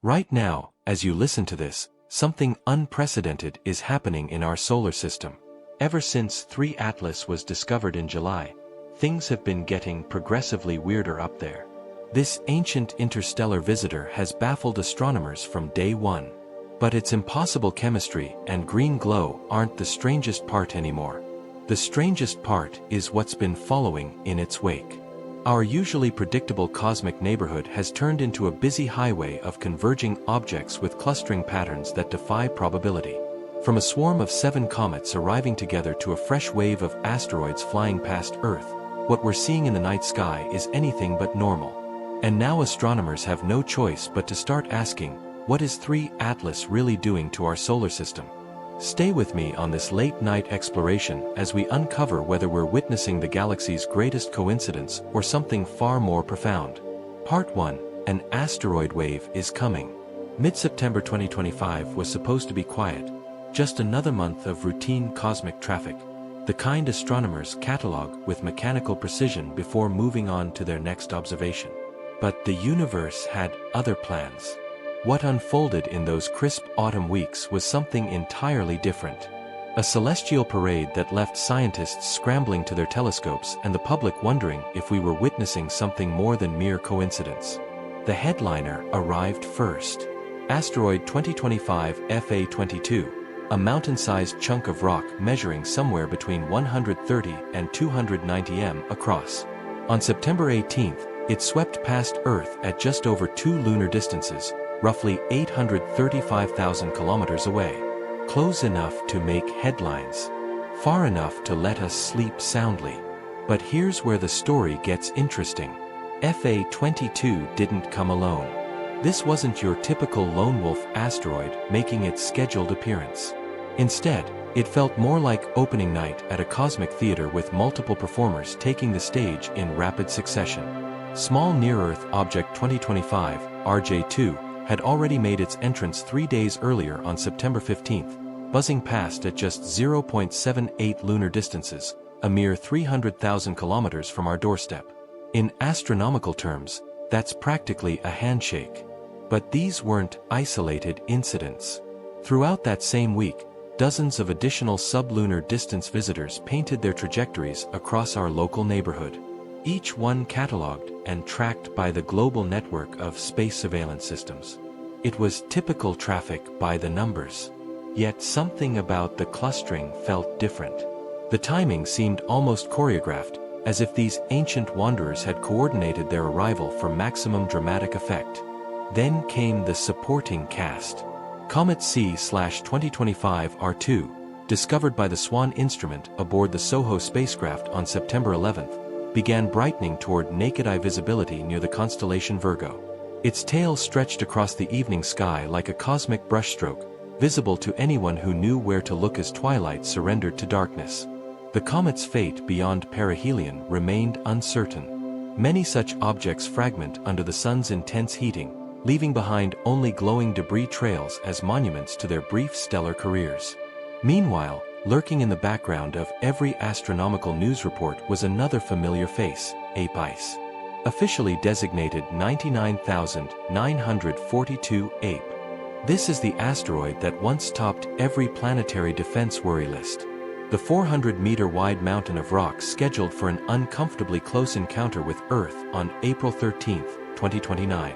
Right now, as you listen to this, something unprecedented is happening in our solar system. Ever since 3 Atlas was discovered in July, things have been getting progressively weirder up there. This ancient interstellar visitor has baffled astronomers from day one. But its impossible chemistry and green glow aren't the strangest part anymore. The strangest part is what's been following in its wake. Our usually predictable cosmic neighborhood has turned into a busy highway of converging objects with clustering patterns that defy probability. From a swarm of 7 comets arriving together to a fresh wave of asteroids flying past Earth, what we're seeing in the night sky is anything but normal. And now astronomers have no choice but to start asking, what is 3 Atlas really doing to our solar system? Stay with me on this late-night exploration as we uncover whether we're witnessing the galaxy's greatest coincidence or something far more profound. Part 1. An asteroid wave is coming. Mid-September 2025 was supposed to be quiet, just another month of routine cosmic traffic, the kind astronomers catalog with mechanical precision before moving on to their next observation. But the universe had other plans. What unfolded in those crisp autumn weeks was something entirely different. A celestial parade that left scientists scrambling to their telescopes and the public wondering if we were witnessing something more than mere coincidence. The headliner arrived first. Asteroid 2025 FA22, a mountain-sized chunk of rock measuring somewhere between 130 and 290 m across. On September 18th, it swept past Earth at just over 2 lunar distances, roughly 835,000 kilometers away. Close enough to make headlines. Far enough to let us sleep soundly. But here's where the story gets interesting. FA22 didn't come alone. This wasn't your typical lone wolf asteroid making its scheduled appearance. Instead, it felt more like opening night at a cosmic theater with multiple performers taking the stage in rapid succession. Small Near-Earth Object 2025, RJ2, had already made its entrance 3 days earlier on September 15th, buzzing past at just 0.78 lunar distances, a mere 300,000 kilometers from our doorstep. In astronomical terms, that's practically a handshake. But these weren't isolated incidents. Throughout that same week, dozens of additional sublunar distance visitors painted their trajectories across our local neighborhood. Each one catalogued and tracked by the global network of space surveillance systems. It was typical traffic by the numbers. Yet something about the clustering felt different. The timing seemed almost choreographed, as if these ancient wanderers had coordinated their arrival for maximum dramatic effect. Then came the supporting cast. Comet C/2025 R2, discovered by the SWAN instrument aboard the SOHO spacecraft on September 11th, began brightening toward naked-eye visibility near the constellation Virgo. Its tail stretched across the evening sky like a cosmic brushstroke, visible to anyone who knew where to look as twilight surrendered to darkness. The comet's fate beyond perihelion remained uncertain. Many such objects fragment under the sun's intense heating, leaving behind only glowing debris trails as monuments to their brief stellar careers. Meanwhile, lurking in the background of every astronomical news report was another familiar face, Ape Ice. Officially designated 99,942 Ape. This is the asteroid that once topped every planetary defense worry list. The 400-meter-wide mountain of rock scheduled for an uncomfortably close encounter with Earth on April 13, 2029.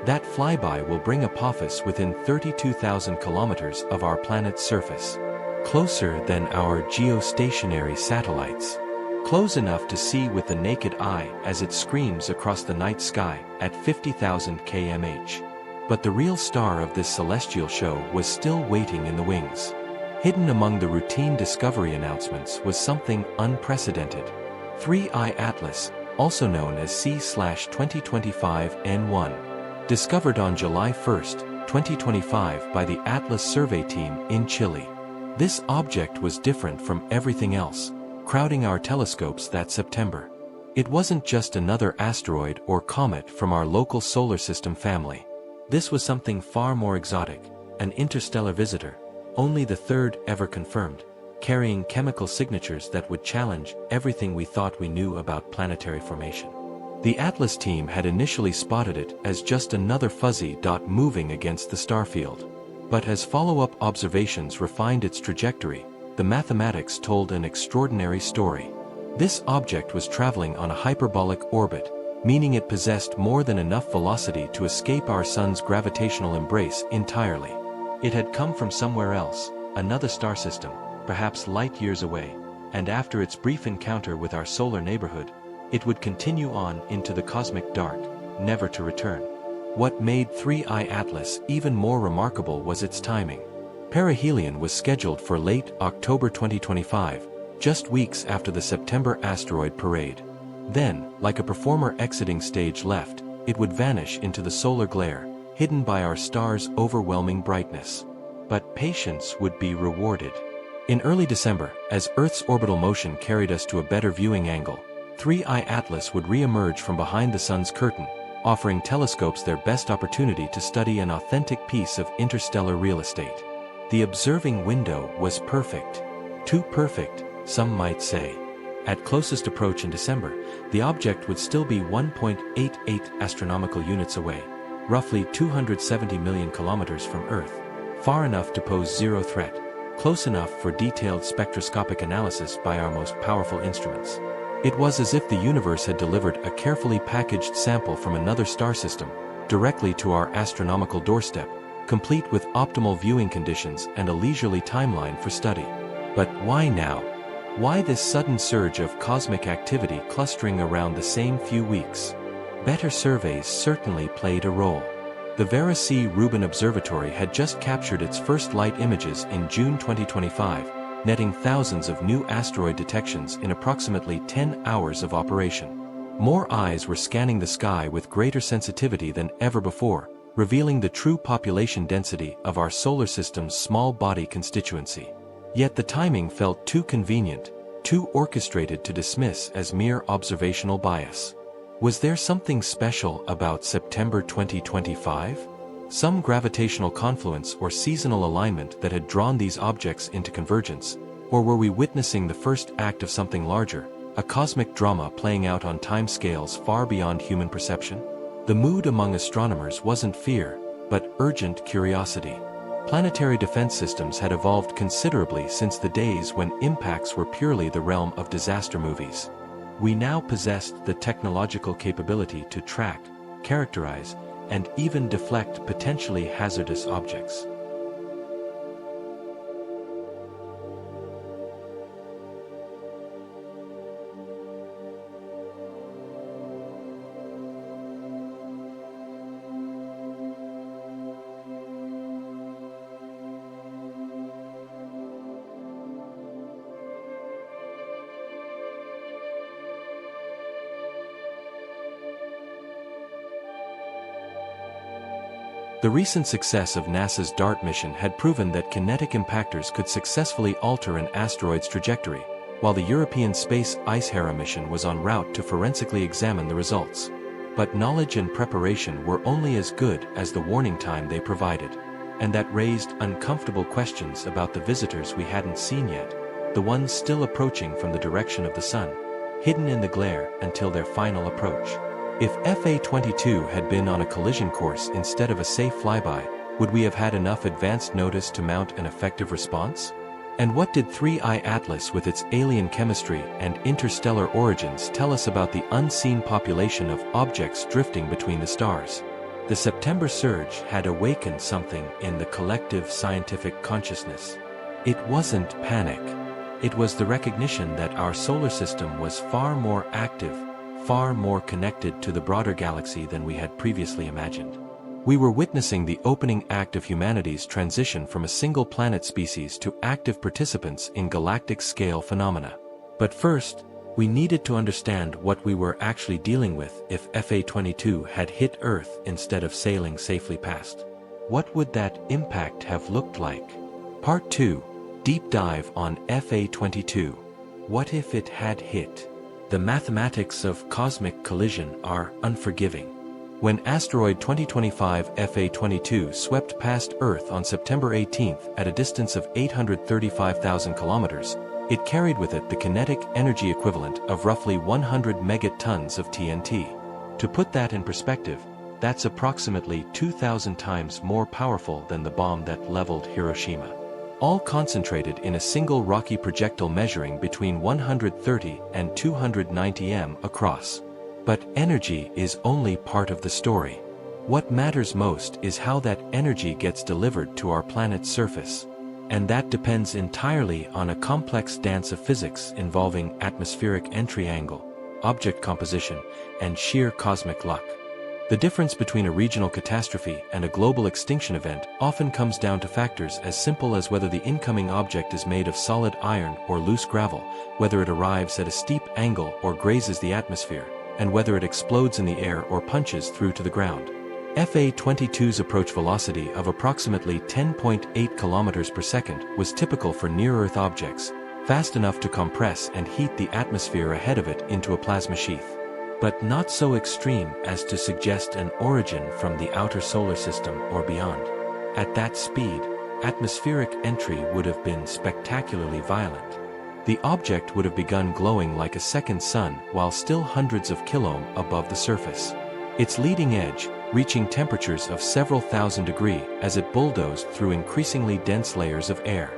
That flyby will bring Apophis within 32,000 kilometers of our planet's surface. Closer than our geostationary satellites. Close enough to see with the naked eye as it screams across the night sky at 50,000 kmh. But the real star of this celestial show was still waiting in the wings. Hidden among the routine discovery announcements was something unprecedented. 3I Atlas, also known as C/2025 N1. Discovered on July 1, 2025 by the Atlas survey team in Chile. This object was different from everything else, crowding our telescopes that September. It wasn't just another asteroid or comet from our local solar system family. This was something far more exotic, an interstellar visitor, only the 3rd ever confirmed, carrying chemical signatures that would challenge everything we thought we knew about planetary formation. The Atlas team had initially spotted it as just another fuzzy dot moving against the starfield. But as follow-up observations refined its trajectory, the mathematics told an extraordinary story. This object was traveling on a hyperbolic orbit, meaning it possessed more than enough velocity to escape our sun's gravitational embrace entirely. It had come from somewhere else, another star system, perhaps light years away, and after its brief encounter with our solar neighborhood, it would continue on into the cosmic dark, never to return. What made 3I Atlas even more remarkable was its timing. Perihelion was scheduled for late October 2025, just weeks after the September asteroid parade. Then, like a performer exiting stage left, it would vanish into the solar glare, hidden by our star's overwhelming brightness. But patience would be rewarded. In early December, as Earth's orbital motion carried us to a better viewing angle, 3I Atlas would re-emerge from behind the sun's curtain, offering telescopes their best opportunity to study an authentic piece of interstellar real estate. The observing window was perfect. Too perfect, some might say. At closest approach in December, the object would still be 1.88 astronomical units away, roughly 270 million kilometers from Earth, far enough to pose zero threat, close enough for detailed spectroscopic analysis by our most powerful instruments. It was as if the universe had delivered a carefully packaged sample from another star system, directly to our astronomical doorstep, complete with optimal viewing conditions and a leisurely timeline for study. But why now? Why this sudden surge of cosmic activity clustering around the same few weeks? Better surveys certainly played a role. The Vera C. Rubin Observatory had just captured its first light images in June 2025, netting thousands of new asteroid detections in approximately 10 hours of operation. More eyes were scanning the sky with greater sensitivity than ever before, revealing the true population density of our solar system's small body constituency. Yet the timing felt too convenient, too orchestrated to dismiss as mere observational bias. Was there something special about September 2025? Some gravitational confluence or seasonal alignment that had drawn these objects into convergence? Or were we witnessing the first act of something larger, a cosmic drama playing out on timescales far beyond human perception? The mood among astronomers wasn't fear, but urgent curiosity. Planetary defense systems had evolved considerably since the days when impacts were purely the realm of disaster movies. We now possessed the technological capability to track, characterize, and even deflect potentially hazardous objects. The recent success of NASA's DART mission had proven that kinetic impactors could successfully alter an asteroid's trajectory, while the European Space IceHera mission was en route to forensically examine the results. But knowledge and preparation were only as good as the warning time they provided, and that raised uncomfortable questions about the visitors we hadn't seen yet, the ones still approaching from the direction of the sun, hidden in the glare until their final approach. If FA-22 had been on a collision course instead of a safe flyby, would we have had enough advanced notice to mount an effective response? And what did 3I Atlas with its alien chemistry and interstellar origins tell us about the unseen population of objects drifting between the stars? The September surge had awakened something in the collective scientific consciousness. It wasn't panic. It was the recognition that our solar system was far more active, far more connected to the broader galaxy than we had previously imagined. We were witnessing the opening act of humanity's transition from a single planet species to active participants in galactic-scale phenomena. But first, we needed to understand what we were actually dealing with if FA-22 had hit Earth instead of sailing safely past. What would that impact have looked like? Part 2. Deep dive on FA-22. What if it had hit? The mathematics of cosmic collision are unforgiving. When asteroid 2025 FA-22 swept past Earth on September 18 at a distance of 835,000 kilometers, it carried with it the kinetic energy equivalent of roughly 100 megatons of TNT. To put that in perspective, that's approximately 2,000 times more powerful than the bomb that leveled Hiroshima. All concentrated in a single rocky projectile measuring between 130 and 290 m across. But energy is only part of the story. What matters most is how that energy gets delivered to our planet's surface. And that depends entirely on a complex dance of physics involving atmospheric entry angle, object composition, and sheer cosmic luck. The difference between a regional catastrophe and a global extinction event often comes down to factors as simple as whether the incoming object is made of solid iron or loose gravel, whether it arrives at a steep angle or grazes the atmosphere, and whether it explodes in the air or punches through to the ground. FA-22's approach velocity of approximately 10.8 kilometers per second was typical for near-Earth objects, fast enough to compress and heat the atmosphere ahead of it into a plasma sheath. But not so extreme as to suggest an origin from the outer solar system or beyond. At that speed, atmospheric entry would have been spectacularly violent. The object would have begun glowing like a second sun while still hundreds of kilometers above the surface. Its leading edge, reaching temperatures of several thousand degrees as it bulldozed through increasingly dense layers of air.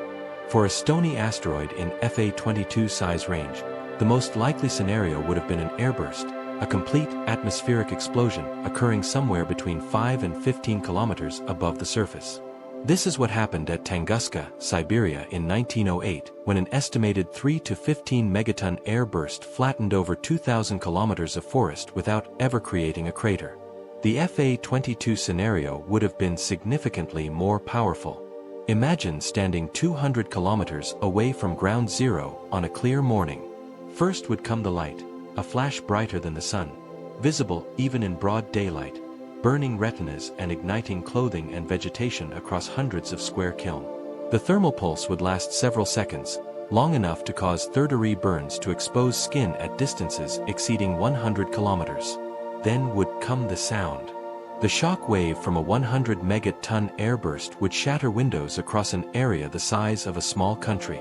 For a stony asteroid in FA-22 size range, the most likely scenario would have been an airburst, a complete atmospheric explosion occurring somewhere between 5 and 15 kilometers above the surface. This is what happened at Tunguska, Siberia in 1908, when an estimated 3 to 15 megaton airburst flattened over 2,000 kilometers of forest without ever creating a crater. The FA-22 scenario would have been significantly more powerful. Imagine standing 200 kilometers away from ground zero on a clear morning. First would come the light, a flash brighter than the sun, visible even in broad daylight, burning retinas and igniting clothing and vegetation across hundreds of square km. The thermal pulse would last several seconds, long enough to cause third-degree burns to expose skin at distances exceeding 100 kilometers. Then would come the sound. The shock wave from a 100 megaton airburst would shatter windows across an area the size of a small country.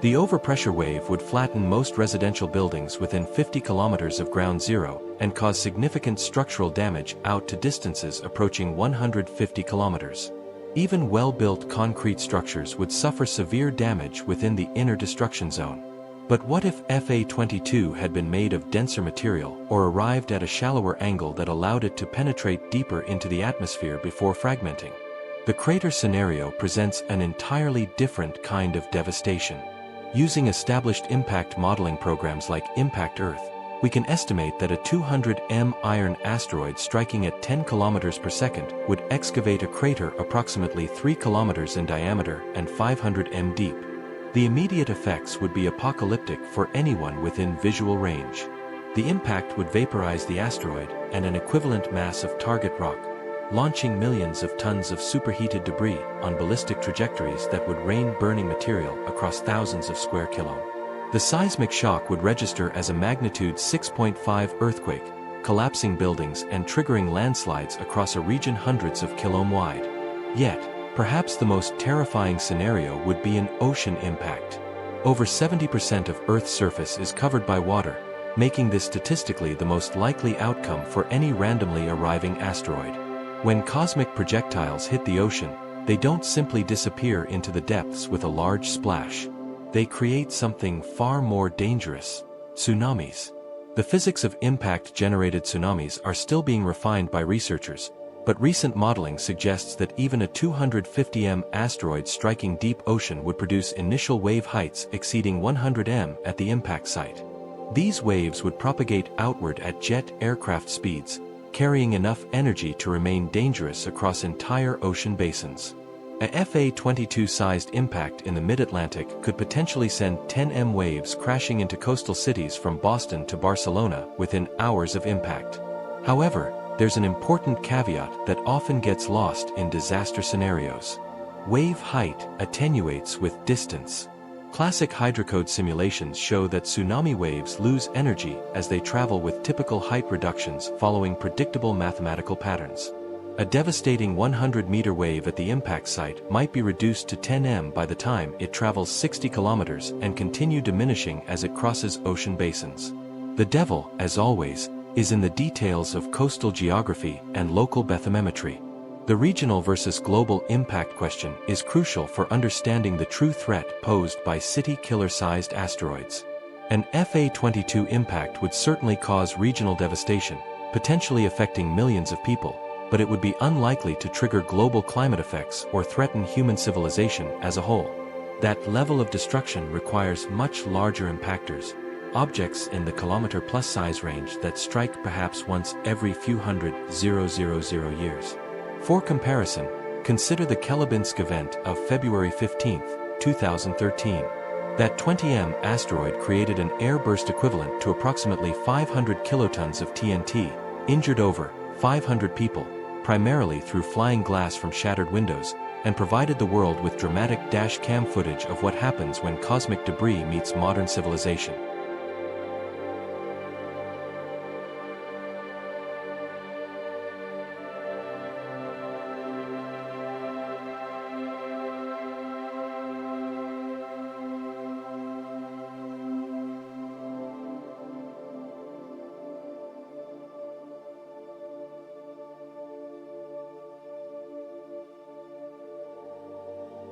The overpressure wave would flatten most residential buildings within 50 kilometers of ground zero and cause significant structural damage out to distances approaching 150 kilometers. Even well-built concrete structures would suffer severe damage within the inner destruction zone. But what if FA-22 had been made of denser material or arrived at a shallower angle that allowed it to penetrate deeper into the atmosphere before fragmenting? The crater scenario presents an entirely different kind of devastation. Using established impact modeling programs like Impact Earth, we can estimate that a 200 m iron asteroid striking at 10 kilometers per second would excavate a crater approximately 3 kilometers in diameter and 500 m deep. The immediate effects would be apocalyptic for anyone within visual range. The impact would vaporize the asteroid and an equivalent mass of target rock, launching millions of tons of superheated debris on ballistic trajectories that would rain burning material across thousands of square kilometers. The seismic shock would register as a magnitude 6.5 earthquake, collapsing buildings and triggering landslides across a region hundreds of kilometers wide. Yet, perhaps the most terrifying scenario would be an ocean impact. Over 70% of Earth's surface is covered by water, making this statistically the most likely outcome for any randomly arriving asteroid. When cosmic projectiles hit the ocean, they don't simply disappear into the depths with a large splash. They create something far more dangerous: tsunamis. The physics of impact-generated tsunamis are still being refined by researchers, but recent modeling suggests that even a 250 m asteroid striking deep ocean would produce initial wave heights exceeding 100 m at the impact site. These waves would propagate outward at jet aircraft speeds, carrying enough energy to remain dangerous across entire ocean basins. A FA-22-sized impact in the mid-Atlantic could potentially send 10 m waves crashing into coastal cities from Boston to Barcelona within hours of impact. However, there's an important caveat that often gets lost in disaster scenarios. Wave height attenuates with distance. Classic hydrocode simulations show that tsunami waves lose energy as they travel with typical height reductions following predictable mathematical patterns. A devastating 100-meter wave at the impact site might be reduced to 10 m by the time it travels 60 kilometers and continue diminishing as it crosses ocean basins. The devil, as always, is in the details of coastal geography and local bathymetry. The regional versus global impact question is crucial for understanding the true threat posed by city-killer-sized asteroids. An FA-22 impact would certainly cause regional devastation, potentially affecting millions of people, but it would be unlikely to trigger global climate effects or threaten human civilization as a whole. That level of destruction requires much larger impactors, objects in the kilometer-plus size range that strike perhaps once every few hundred years. For comparison, consider the Chelyabinsk event of February 15, 2013. That 20M asteroid created an airburst equivalent to approximately 500 kilotons of TNT, injured over 500 people, primarily through flying glass from shattered windows, and provided the world with dramatic dash-cam footage of what happens when cosmic debris meets modern civilization.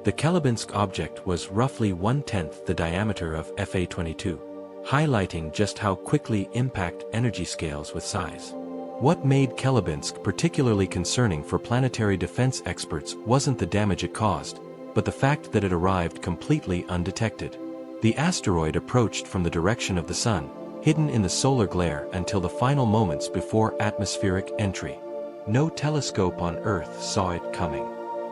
The Chelyabinsk object was roughly 1/10 the diameter of FA-22, highlighting just how quickly impact energy scales with size. What made Chelyabinsk particularly concerning for planetary defense experts wasn't the damage it caused, but the fact that it arrived completely undetected. The asteroid approached from the direction of the Sun, hidden in the solar glare until the final moments before atmospheric entry. No telescope on Earth saw it coming.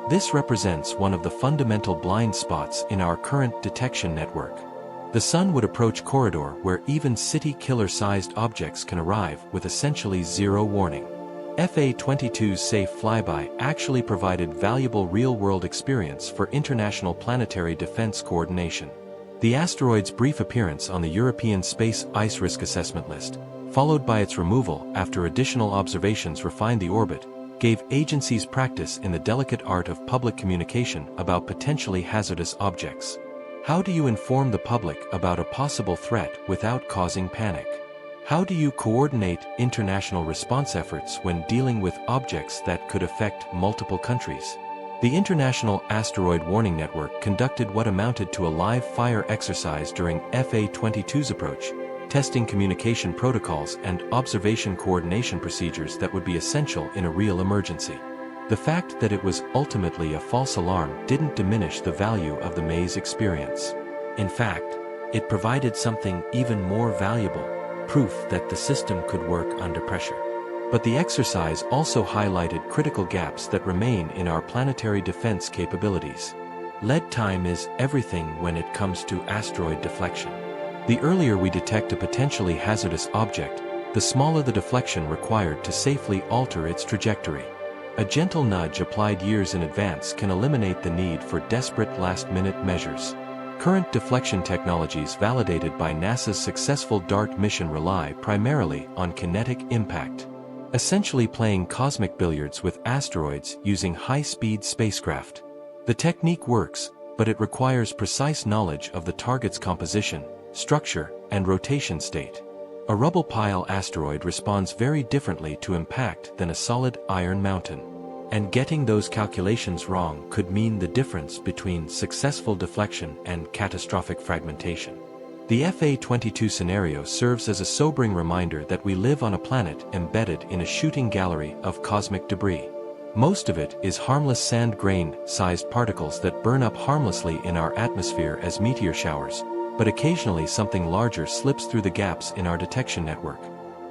This represents one of the fundamental blind spots in our current detection network. The Sun would approach corridor where even city-killer-sized objects can arrive with essentially zero warning. FA-22's safe flyby actually provided valuable real-world experience for international planetary defense coordination. The asteroid's brief appearance on the European Space Ice Risk Assessment list, followed by its removal after additional observations refined the orbit, gave agencies practice in the delicate art of public communication about potentially hazardous objects. How do you inform the public about a possible threat without causing panic? How do you coordinate international response efforts when dealing with objects that could affect multiple countries? The International Asteroid Warning Network conducted what amounted to a live fire exercise during FA-22's approach, testing communication protocols and observation coordination procedures that would be essential in a real emergency. The fact that it was ultimately a false alarm didn't diminish the value of the maze experience. In fact, it provided something even more valuable, proof that the system could work under pressure. But the exercise also highlighted critical gaps that remain in our planetary defense capabilities. Lead time is everything when it comes to asteroid deflection. The earlier we detect a potentially hazardous object, the smaller the deflection required to safely alter its trajectory. A gentle nudge applied years in advance can eliminate the need for desperate last-minute measures. Current deflection technologies validated by NASA's successful DART mission rely primarily on kinetic impact, essentially playing cosmic billiards with asteroids using high-speed spacecraft. The technique works, but it requires precise knowledge of the target's composition, structure, and rotation state. A rubble pile asteroid responds very differently to impact than a solid iron mountain. And getting those calculations wrong could mean the difference between successful deflection and catastrophic fragmentation. The FA-22 scenario serves as a sobering reminder that we live on a planet embedded in a shooting gallery of cosmic debris. Most of it is harmless sand grain-sized particles that burn up harmlessly in our atmosphere as meteor showers, but occasionally something larger slips through the gaps in our detection network.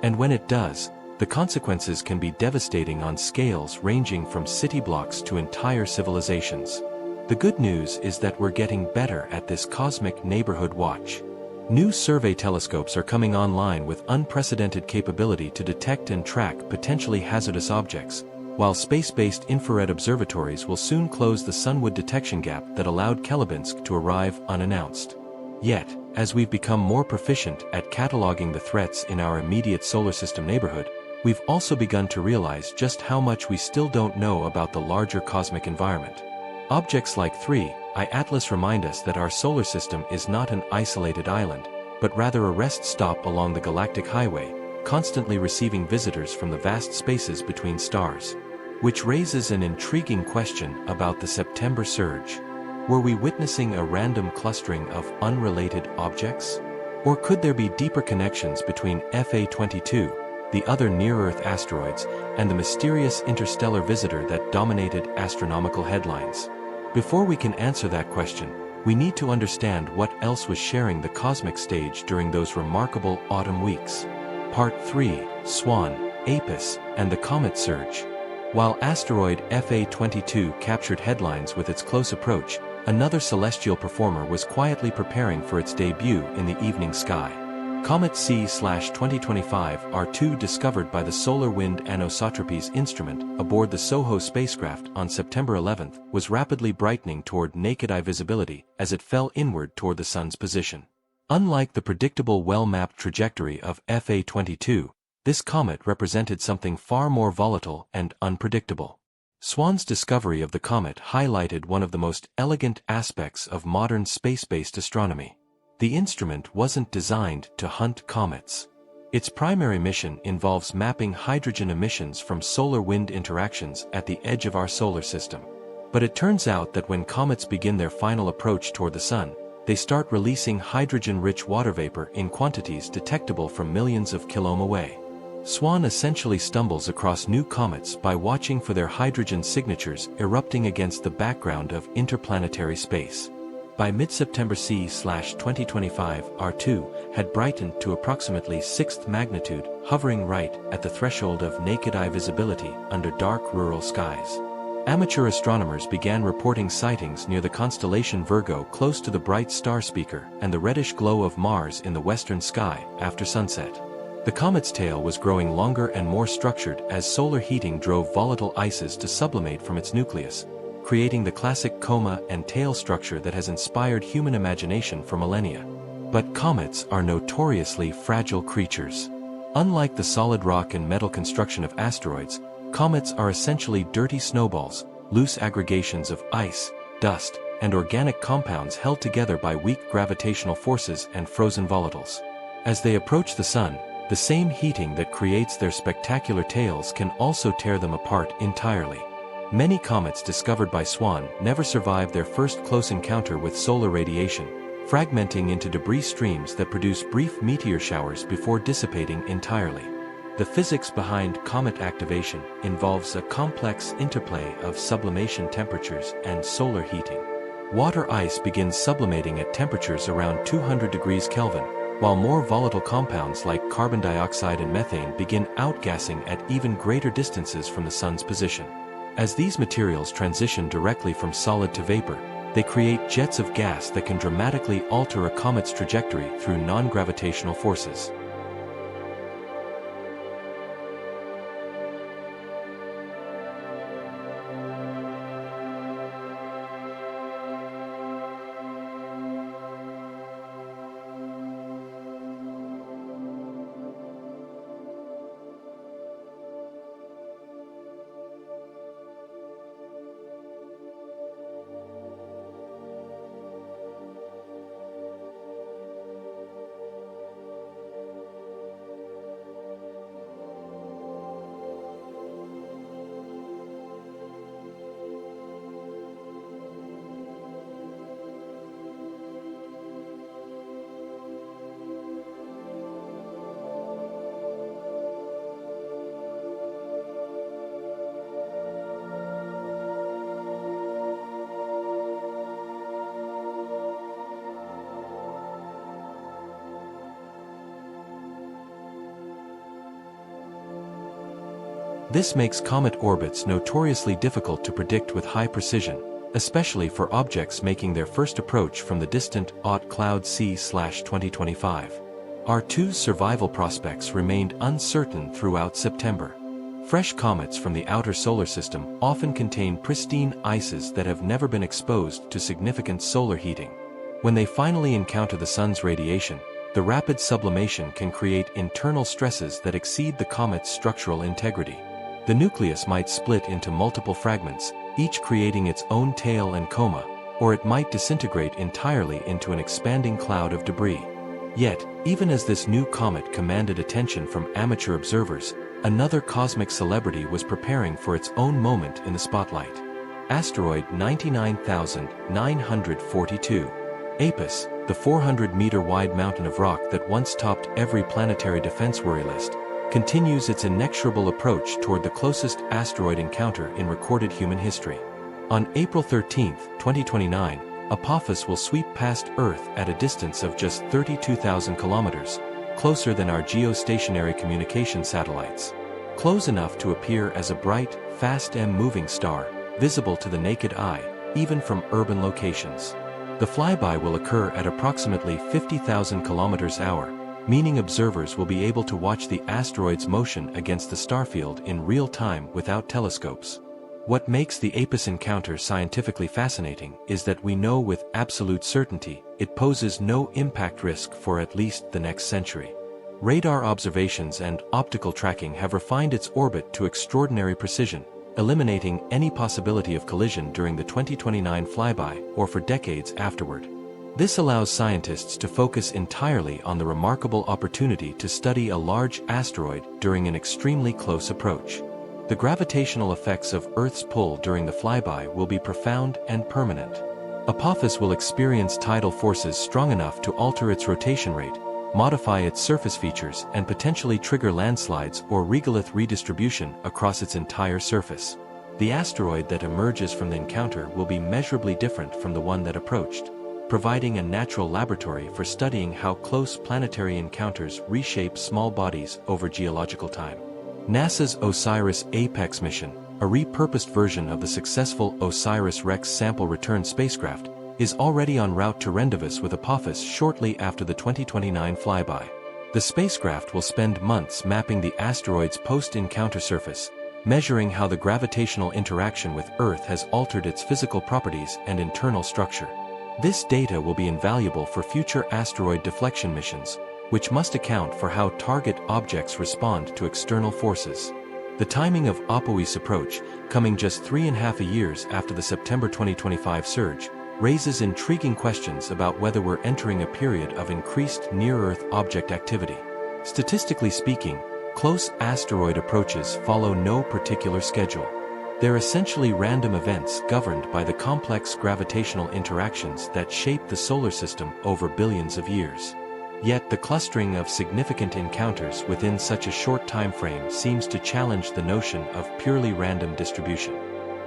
And when it does, the consequences can be devastating on scales ranging from city blocks to entire civilizations. The good news is that we're getting better at this cosmic neighborhood watch. New survey telescopes are coming online with unprecedented capability to detect and track potentially hazardous objects, while space-based infrared observatories will soon close the sunwood detection gap that allowed Chelyabinsk to arrive unannounced. Yet, as we've become more proficient at cataloging the threats in our immediate solar system neighborhood, we've also begun to realize just how much we still don't know about the larger cosmic environment. Objects like 3I Atlas remind us that our solar system is not an isolated island, but rather a rest stop along the galactic highway, constantly receiving visitors from the vast spaces between stars. Which raises an intriguing question about the September surge. Were we witnessing a random clustering of unrelated objects? Or could there be deeper connections between FA-22, the other near-Earth asteroids, and the mysterious interstellar visitor that dominated astronomical headlines? Before we can answer that question, we need to understand what else was sharing the cosmic stage during those remarkable autumn weeks. Part 3, Swan, Apis, and the Comet Surge. While asteroid FA-22 captured headlines with its close approach, another celestial performer was quietly preparing for its debut in the evening sky. Comet C/2025 R2, discovered by the Solar Wind Anisotropes instrument aboard the SOHO spacecraft on September 11, was rapidly brightening toward naked-eye visibility as it fell inward toward the Sun's position. Unlike the predictable well-mapped trajectory of FA-22, this comet represented something far more volatile and unpredictable. Swan's discovery of the comet highlighted one of the most elegant aspects of modern space-based astronomy. The instrument wasn't designed to hunt comets. Its primary mission involves mapping hydrogen emissions from solar wind interactions at the edge of our solar system. But it turns out that when comets begin their final approach toward the Sun, they start releasing hydrogen-rich water vapor in quantities detectable from millions of kilometers away. Swan essentially stumbles across new comets by watching for their hydrogen signatures erupting against the background of interplanetary space. By mid-September C/2025 R2 had brightened to approximately 6th magnitude, hovering right at the threshold of naked-eye visibility under dark rural skies. Amateur astronomers began reporting sightings near the constellation Virgo close to the bright star Speaker and the reddish glow of Mars in the western sky after sunset. The comet's tail was growing longer and more structured as solar heating drove volatile ices to sublimate from its nucleus, creating the classic coma and tail structure that has inspired human imagination for millennia. But comets are notoriously fragile creatures. Unlike the solid rock and metal construction of asteroids, comets are essentially dirty snowballs, loose aggregations of ice, dust, and organic compounds held together by weak gravitational forces and frozen volatiles. As they approach the Sun, the same heating that creates their spectacular tails can also tear them apart entirely. Many comets discovered by Swan never survived their first close encounter with solar radiation, fragmenting into debris streams that produce brief meteor showers before dissipating entirely. The physics behind comet activation involves a complex interplay of sublimation temperatures and solar heating. Water ice begins sublimating at temperatures around 200 degrees Kelvin, while more volatile compounds like carbon dioxide and methane begin outgassing at even greater distances from the Sun's position. As these materials transition directly from solid to vapor, they create jets of gas that can dramatically alter a comet's trajectory through non-gravitational forces. This makes comet orbits notoriously difficult to predict with high precision, especially for objects making their first approach from the distant Oort cloud C/2025. R2's survival prospects remained uncertain throughout September. Fresh comets from the outer solar system often contain pristine ices that have never been exposed to significant solar heating. When they finally encounter the Sun's radiation, the rapid sublimation can create internal stresses that exceed the comet's structural integrity. The nucleus might split into multiple fragments, each creating its own tail and coma, or it might disintegrate entirely into an expanding cloud of debris. Yet, even as this new comet commanded attention from amateur observers, another cosmic celebrity was preparing for its own moment in the spotlight. Asteroid 99942. Apis, the 400-meter-wide mountain of rock that once topped every planetary defense worry list, continues its inexorable approach toward the closest asteroid encounter in recorded human history. On April 13, 2029, Apophis will sweep past Earth at a distance of just 32,000 kilometers, closer than our geostationary communication satellites. Close enough to appear as a bright, fast-moving star, visible to the naked eye, even from urban locations. The flyby will occur at approximately 50,000 km/h, meaning observers will be able to watch the asteroid's motion against the starfield in real time without telescopes. What makes the Apis encounter scientifically fascinating is that we know with absolute certainty it poses no impact risk for at least the next century. Radar observations and optical tracking have refined its orbit to extraordinary precision, eliminating any possibility of collision during the 2029 flyby or for decades afterward. This allows scientists to focus entirely on the remarkable opportunity to study a large asteroid during an extremely close approach. The gravitational effects of Earth's pull during the flyby will be profound and permanent. Apophis will experience tidal forces strong enough to alter its rotation rate, modify its surface features, and potentially trigger landslides or regolith redistribution across its entire surface. The asteroid that emerges from the encounter will be measurably different from the one that approached, providing a natural laboratory for studying how close planetary encounters reshape small bodies over geological time. NASA's OSIRIS-APEX mission, a repurposed version of the successful OSIRIS-REx sample return spacecraft, is already en route to rendezvous with Apophis shortly after the 2029 flyby. The spacecraft will spend months mapping the asteroid's post-encounter surface, measuring how the gravitational interaction with Earth has altered its physical properties and internal structure. This data will be invaluable for future asteroid deflection missions, which must account for how target objects respond to external forces. The timing of Apophis' approach, coming just 3.5 years after the September 2025 surge, raises intriguing questions about whether we're entering a period of increased near-Earth object activity. Statistically speaking, close asteroid approaches follow no particular schedule. They're essentially random events governed by the complex gravitational interactions that shape the solar system over billions of years. Yet the clustering of significant encounters within such a short time frame seems to challenge the notion of purely random distribution.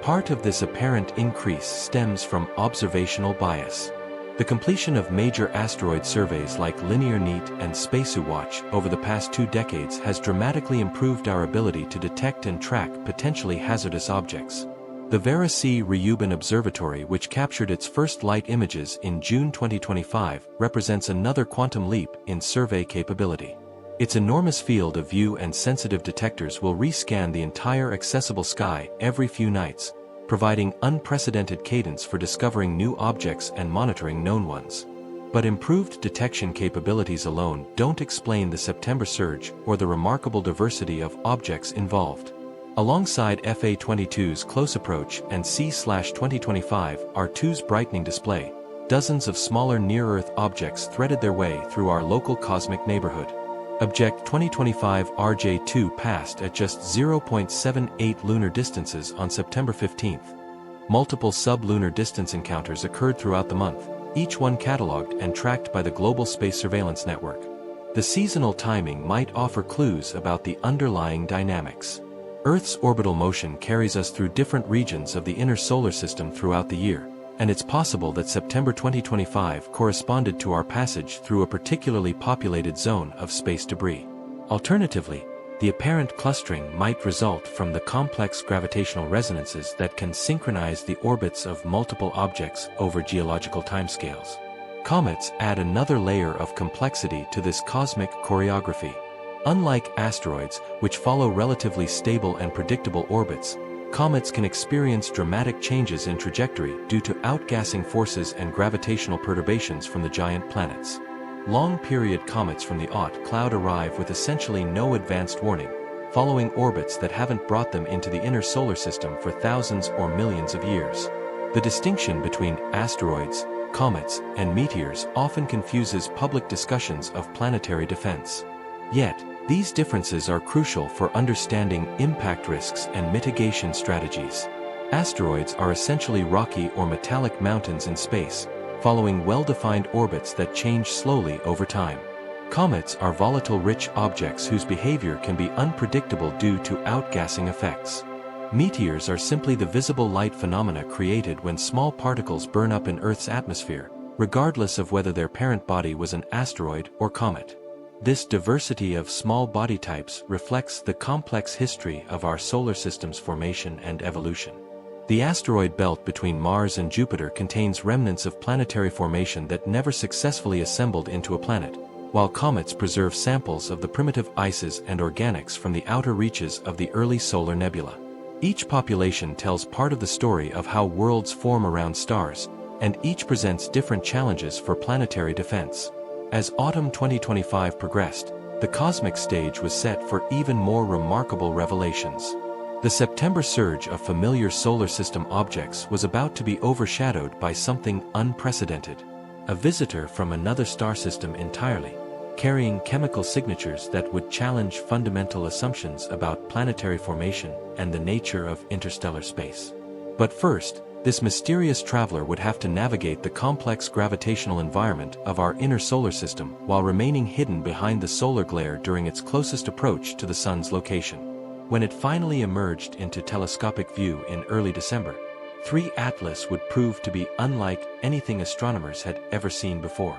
Part of this apparent increase stems from observational bias. The completion of major asteroid surveys like Linear NEAT and SpaceWatch over the past 2 decades has dramatically improved our ability to detect and track potentially hazardous objects. The Vera C. Ryuban Observatory, which captured its first light images in June 2025, represents another quantum leap in survey capability. Its enormous field of view and sensitive detectors will rescan the entire accessible sky every few nights, providing unprecedented cadence for discovering new objects and monitoring known ones. But improved detection capabilities alone don't explain the September surge or the remarkable diversity of objects involved. Alongside FA-22's close approach and C/2025 R2's brightening display, dozens of smaller near-Earth objects threaded their way through our local cosmic neighborhood. Object 2025 RJ2 passed at just 0.78 lunar distances on September 15. Multiple sub-lunar distance encounters occurred throughout the month, each one catalogued and tracked by the Global Space Surveillance Network. The seasonal timing might offer clues about the underlying dynamics. Earth's orbital motion carries us through different regions of the inner solar system throughout the year, and it's possible that September 2025 corresponded to our passage through a particularly populated zone of space debris. Alternatively, the apparent clustering might result from the complex gravitational resonances that can synchronize the orbits of multiple objects over geological timescales. Comets add another layer of complexity to this cosmic choreography. Unlike asteroids, which follow relatively stable and predictable orbits, comets can experience dramatic changes in trajectory due to outgassing forces and gravitational perturbations from the giant planets. Long-period comets from the Oort cloud arrive with essentially no advanced warning, following orbits that haven't brought them into the inner solar system for thousands or millions of years. The distinction between asteroids, comets, and meteors often confuses public discussions of planetary defense. Yet, these differences are crucial for understanding impact risks and mitigation strategies. Asteroids are essentially rocky or metallic mountains in space, following well-defined orbits that change slowly over time. Comets are volatile-rich objects whose behavior can be unpredictable due to outgassing effects. Meteors are simply the visible light phenomena created when small particles burn up in Earth's atmosphere, regardless of whether their parent body was an asteroid or comet. This diversity of small body types reflects the complex history of our solar system's formation and evolution. The asteroid belt between Mars and Jupiter contains remnants of planetary formation that never successfully assembled into a planet, while comets preserve samples of the primitive ices and organics from the outer reaches of the early solar nebula. Each population tells part of the story of how worlds form around stars, and each presents different challenges for planetary defense. As autumn 2025 progressed, the cosmic stage was set for even more remarkable revelations. The September surge of familiar solar system objects was about to be overshadowed by something unprecedented. A visitor from another star system entirely, carrying chemical signatures that would challenge fundamental assumptions about planetary formation and the nature of interstellar space. But first, this mysterious traveler would have to navigate the complex gravitational environment of our inner solar system while remaining hidden behind the solar glare during its closest approach to the Sun's location. When it finally emerged into telescopic view in early December, 3 Atlas would prove to be unlike anything astronomers had ever seen before.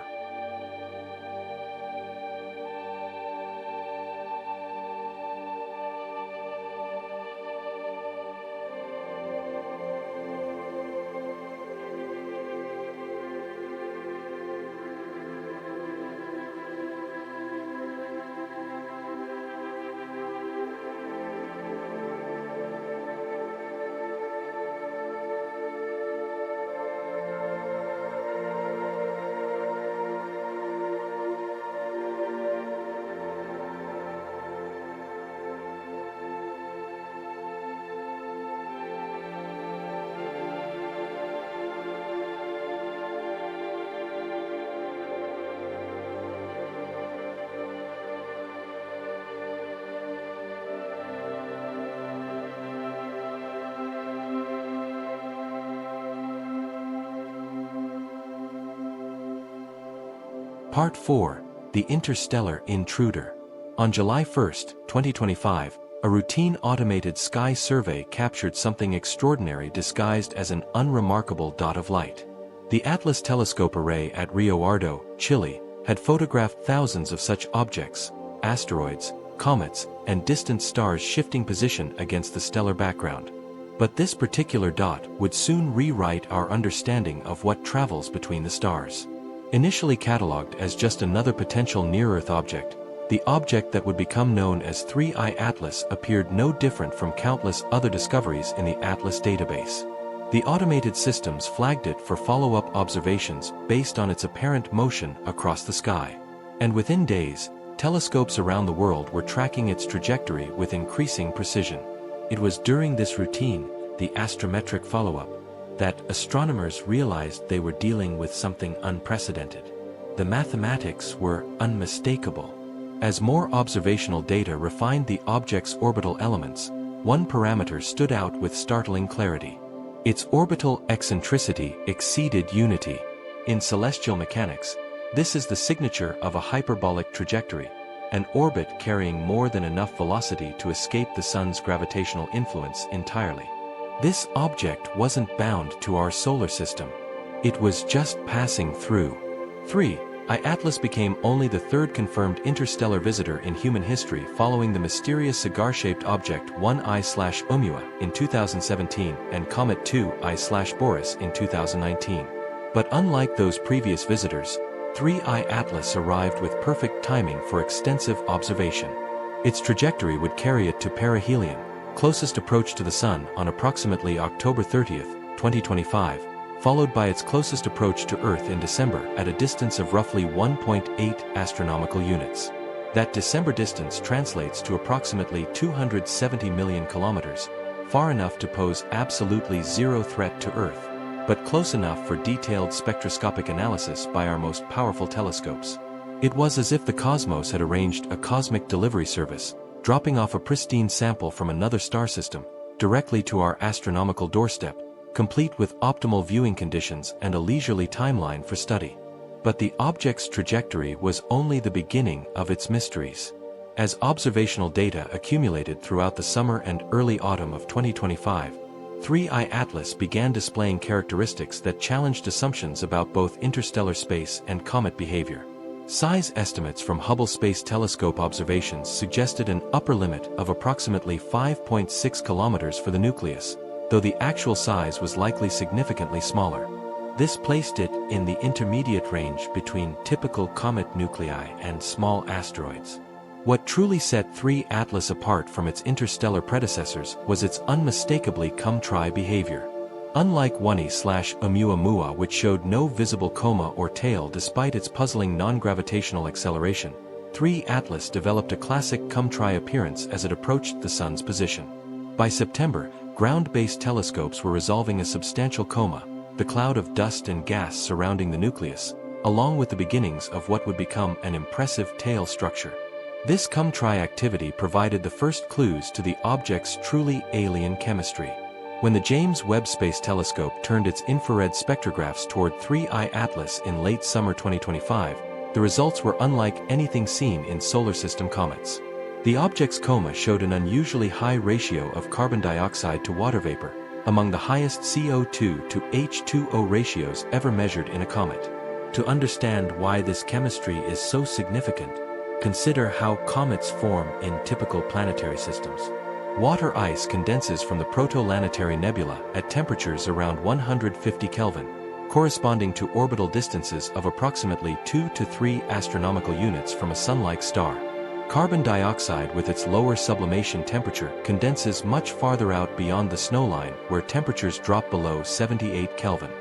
Part 4. The Interstellar Intruder. On July 1, 2025, a routine automated sky survey captured something extraordinary disguised as an unremarkable dot of light. The Atlas telescope array at Rio Ardo, Chile, had photographed thousands of such objects, asteroids, comets, and distant stars shifting position against the stellar background. But this particular dot would soon rewrite our understanding of what travels between the stars. Initially catalogued as just another potential near-Earth object, the object that would become known as 3I Atlas appeared no different from countless other discoveries in the Atlas database. The automated systems flagged it for follow-up observations based on its apparent motion across the sky. And within days, telescopes around the world were tracking its trajectory with increasing precision. It was during this routine, the astrometric follow-up, that astronomers realized they were dealing with something unprecedented. The mathematics were unmistakable. As more observational data refined the object's orbital elements, one parameter stood out with startling clarity. Its orbital eccentricity exceeded unity. In celestial mechanics, this is the signature of a hyperbolic trajectory, an orbit carrying more than enough velocity to escape the Sun's gravitational influence entirely. This object wasn't bound to our solar system. It was just passing through. 3I Atlas became only the third confirmed interstellar visitor in human history following the mysterious cigar-shaped object 1I/Oumuamua in 2017 and Comet 2I/Boris in 2019. But unlike those previous visitors, 3I Atlas arrived with perfect timing for extensive observation. Its trajectory would carry it to perihelion, closest approach to the Sun, on approximately October 30, 2025, followed by its closest approach to Earth in December at a distance of roughly 1.8 astronomical units. That December distance translates to approximately 270 million kilometers, far enough to pose absolutely zero threat to Earth, but close enough for detailed spectroscopic analysis by our most powerful telescopes. It was as if the cosmos had arranged a cosmic delivery service, dropping off a pristine sample from another star system, directly to our astronomical doorstep, complete with optimal viewing conditions and a leisurely timeline for study. But the object's trajectory was only the beginning of its mysteries. As observational data accumulated throughout the summer and early autumn of 2025, 3I Atlas began displaying characteristics that challenged assumptions about both interstellar space and comet behavior. Size estimates from Hubble Space Telescope observations suggested an upper limit of approximately 5.6 kilometers for the nucleus, though the actual size was likely significantly smaller. This placed it in the intermediate range between typical comet nuclei and small asteroids. What truly set 3 Atlas apart from its interstellar predecessors was its unmistakably come-try behavior. Unlike 1E/Oumuamua, which showed no visible coma or tail despite its puzzling non-gravitational acceleration, 3 Atlas developed a classic come-try appearance as it approached the Sun's position. By September, ground-based telescopes were resolving a substantial coma, the cloud of dust and gas surrounding the nucleus, along with the beginnings of what would become an impressive tail structure. This come-try activity provided the first clues to the object's truly alien chemistry. When the James Webb Space Telescope turned its infrared spectrographs toward 3I Atlas in late summer 2025, the results were unlike anything seen in solar system comets. The object's coma showed an unusually high ratio of carbon dioxide to water vapor, among the highest CO2 to H2O ratios ever measured in a comet. To understand why this chemistry is so significant, consider how comets form in typical planetary systems. Water ice condenses from the Protoplanetary nebula at temperatures around 150 Kelvin, corresponding to orbital distances of approximately 2 to 3 astronomical units from a sun-like star. Carbon dioxide, with its lower sublimation temperature, condenses much farther out beyond the snowline, where temperatures drop below 78 Kelvin.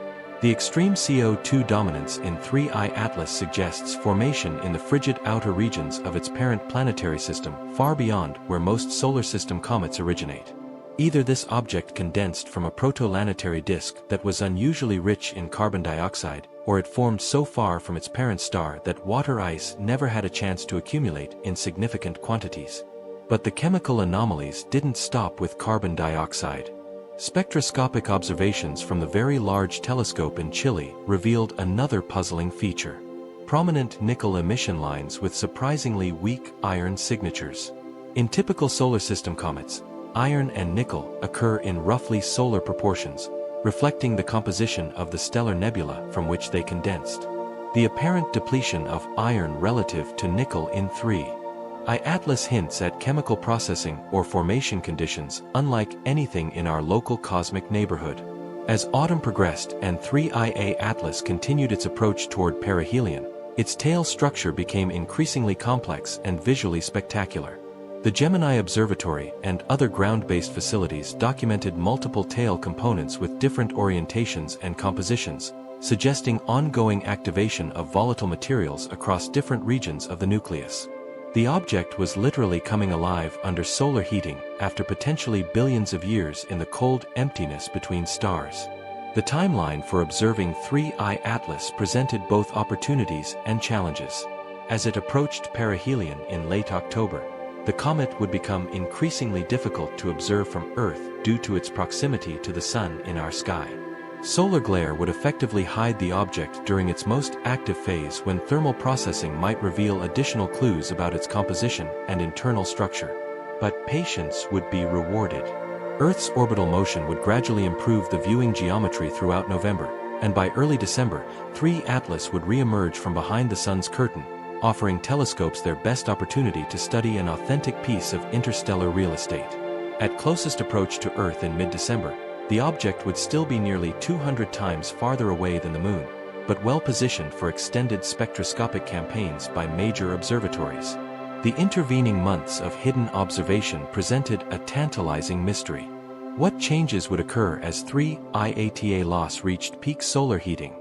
The extreme CO2 dominance in 3I Atlas suggests formation in the frigid outer regions of its parent planetary system, far beyond where most solar system comets originate. Either this object condensed from a protoplanetary disk that was unusually rich in carbon dioxide, or it formed so far from its parent star that water ice never had a chance to accumulate in significant quantities. But the chemical anomalies didn't stop with carbon dioxide. Spectroscopic observations from the Very Large Telescope in Chile revealed another puzzling feature: prominent nickel emission lines with surprisingly weak iron signatures. In typical solar system comets, iron and nickel occur in roughly solar proportions, reflecting the composition of the stellar nebula from which they condensed. The apparent depletion of iron relative to nickel in 3I Atlas hints at chemical processing or formation conditions unlike anything in our local cosmic neighborhood. As autumn progressed and 3IA Atlas continued its approach toward perihelion, its tail structure became increasingly complex and visually spectacular. The Gemini Observatory and other ground-based facilities documented multiple tail components with different orientations and compositions, suggesting ongoing activation of volatile materials across different regions of the nucleus. The object was literally coming alive under solar heating after potentially billions of years in the cold emptiness between stars. The timeline for observing 3I Atlas presented both opportunities and challenges. As it approached perihelion in late October, the comet would become increasingly difficult to observe from Earth due to its proximity to the Sun in our sky. Solar glare would effectively hide the object during its most active phase, when thermal processing might reveal additional clues about its composition and internal structure. But patience would be rewarded. Earth's orbital motion would gradually improve the viewing geometry throughout November, and by early December, 3 Atlas would re-emerge from behind the Sun's curtain, offering telescopes their best opportunity to study an authentic piece of interstellar real estate. At closest approach to Earth in mid-December, the object would still be nearly 200 times farther away than the Moon, but well positioned for extended spectroscopic campaigns by major observatories. The intervening months of hidden observation presented a tantalizing mystery. What changes would occur as 3I Atlas reached peak solar heating?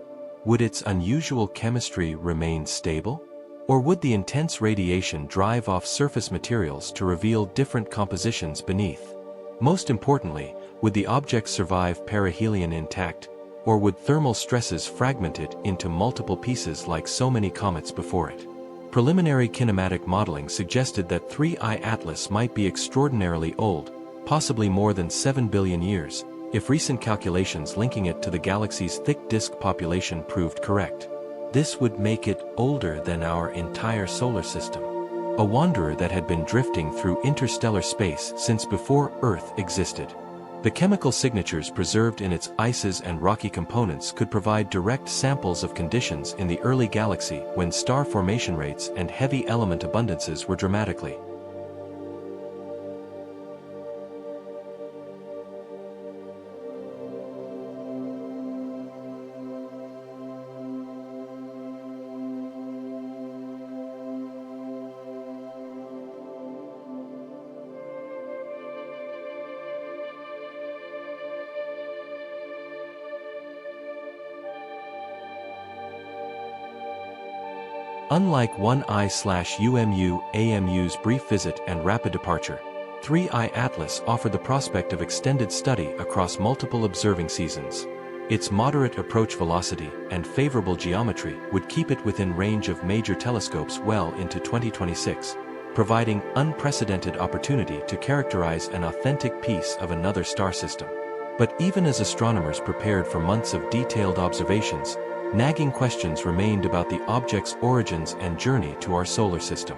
Would its unusual chemistry remain stable? Or would the intense radiation drive off surface materials to reveal different compositions beneath? Most importantly, would the object survive perihelion intact, or would thermal stresses fragment it into multiple pieces like so many comets before it? Preliminary kinematic modeling suggested that 3I Atlas might be extraordinarily old, possibly more than 7 billion years, if recent calculations linking it to the galaxy's thick disk population proved correct. This would make it older than our entire solar system. A wanderer that had been drifting through interstellar space since before Earth existed. The chemical signatures preserved in its ices and rocky components could provide direct samples of conditions in the early galaxy when star formation rates and heavy element abundances were dramatically. Unlike 1I/UMU/AMU's brief visit and rapid departure, 3I Atlas offered the prospect of extended study across multiple observing seasons. Its moderate approach velocity and favorable geometry would keep it within range of major telescopes well into 2026, providing unprecedented opportunity to characterize an authentic piece of another star system. But even as astronomers prepared for months of detailed observations, nagging questions remained about the object's origins and journey to our solar system.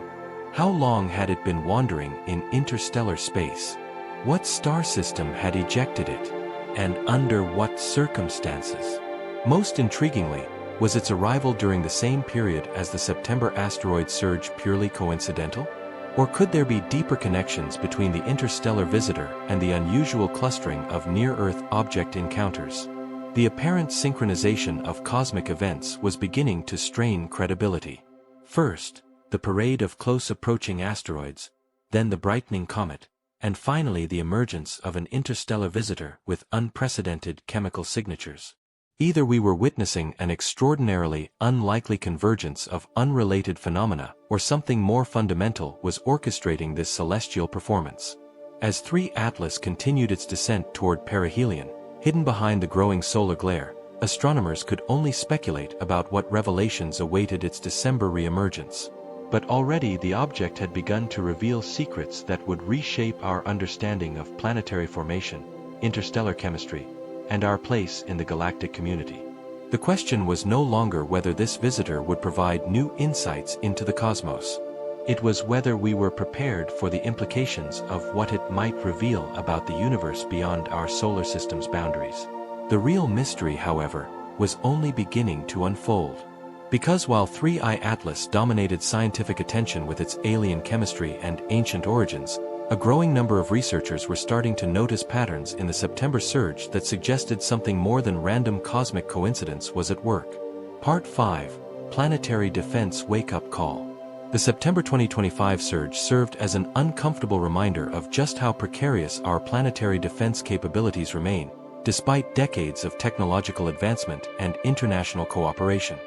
How long had it been wandering in interstellar space? What star system had ejected it? And under what circumstances? Most intriguingly, was its arrival during the same period as the September asteroid surge purely coincidental? Or could there be deeper connections between the interstellar visitor and the unusual clustering of near-Earth object encounters? The apparent synchronization of cosmic events was beginning to strain credibility. First, the parade of close-approaching asteroids, then the brightening comet, and finally the emergence of an interstellar visitor with unprecedented chemical signatures. Either we were witnessing an extraordinarily unlikely convergence of unrelated phenomena, or something more fundamental was orchestrating this celestial performance. As 3 Atlas continued its descent toward perihelion, hidden behind the growing solar glare, astronomers could only speculate about what revelations awaited its December reemergence. But already the object had begun to reveal secrets that would reshape our understanding of planetary formation, interstellar chemistry, and our place in the galactic community. The question was no longer whether this visitor would provide new insights into the cosmos. It was whether we were prepared for the implications of what it might reveal about the universe beyond our solar system's boundaries. The real mystery, however, was only beginning to unfold. Because while 3I Atlas dominated scientific attention with its alien chemistry and ancient origins, a growing number of researchers were starting to notice patterns in the September surge that suggested something more than random cosmic coincidence was at work. Part 5: Planetary Defense Wake-Up Call. The September 2025 surge served as an uncomfortable reminder of just how precarious our planetary defense capabilities remain, despite decades of technological advancement and international cooperation.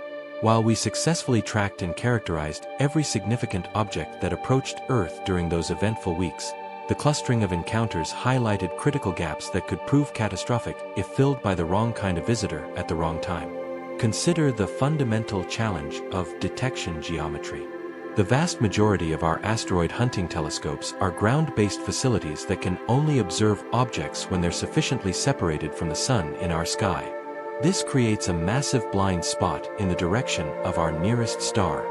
While we successfully tracked and characterized every significant object that approached Earth during those eventful weeks, the clustering of encounters highlighted critical gaps that could prove catastrophic if filled by the wrong kind of visitor at the wrong time. Consider the fundamental challenge of detection geometry. The vast majority of our asteroid hunting telescopes are ground-based facilities that can only observe objects when they're sufficiently separated from the sun in our sky. This creates a massive blind spot in the direction of our nearest star.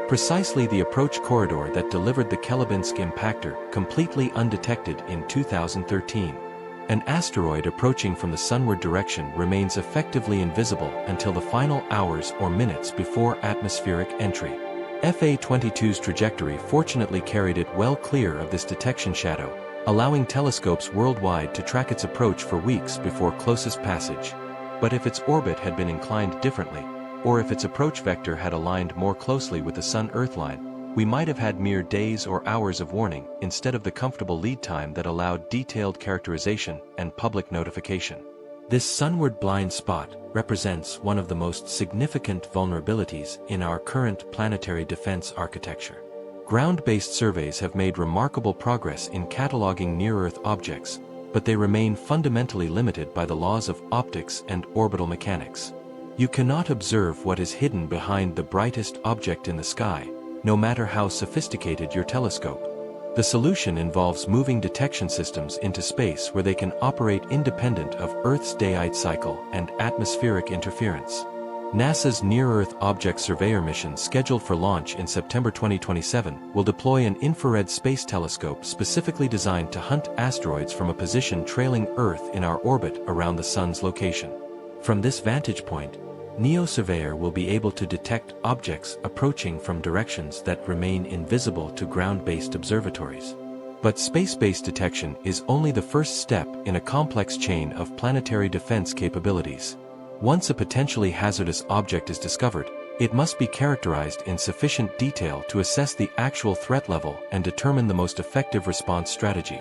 Precisely the approach corridor that delivered the Chelyabinsk impactor completely undetected in 2013. An asteroid approaching from the sunward direction remains effectively invisible until the final hours or minutes before atmospheric entry. FA-22's trajectory fortunately carried it well clear of this detection shadow, allowing telescopes worldwide to track its approach for weeks before closest passage. But if its orbit had been inclined differently, or if its approach vector had aligned more closely with the Sun-Earth line, we might have had mere days or hours of warning instead of the comfortable lead time that allowed detailed characterization and public notification. This sunward blind spot represents one of the most significant vulnerabilities in our current planetary defense architecture. Ground-based surveys have made remarkable progress in cataloging near-Earth objects, but they remain fundamentally limited by the laws of optics and orbital mechanics. You cannot observe what is hidden behind the brightest object in the sky, no matter how sophisticated your telescope. The solution involves moving detection systems into space where they can operate independent of Earth's daylight cycle and atmospheric interference. NASA's Near-Earth Object Surveyor mission, scheduled for launch in September 2027, will deploy an infrared space telescope specifically designed to hunt asteroids from a position trailing Earth in our orbit around the Sun's location. From this vantage point, NEO-Surveyor will be able to detect objects approaching from directions that remain invisible to ground-based observatories. But space-based detection is only the first step in a complex chain of planetary defense capabilities. Once a potentially hazardous object is discovered, it must be characterized in sufficient detail to assess the actual threat level and determine the most effective response strategy.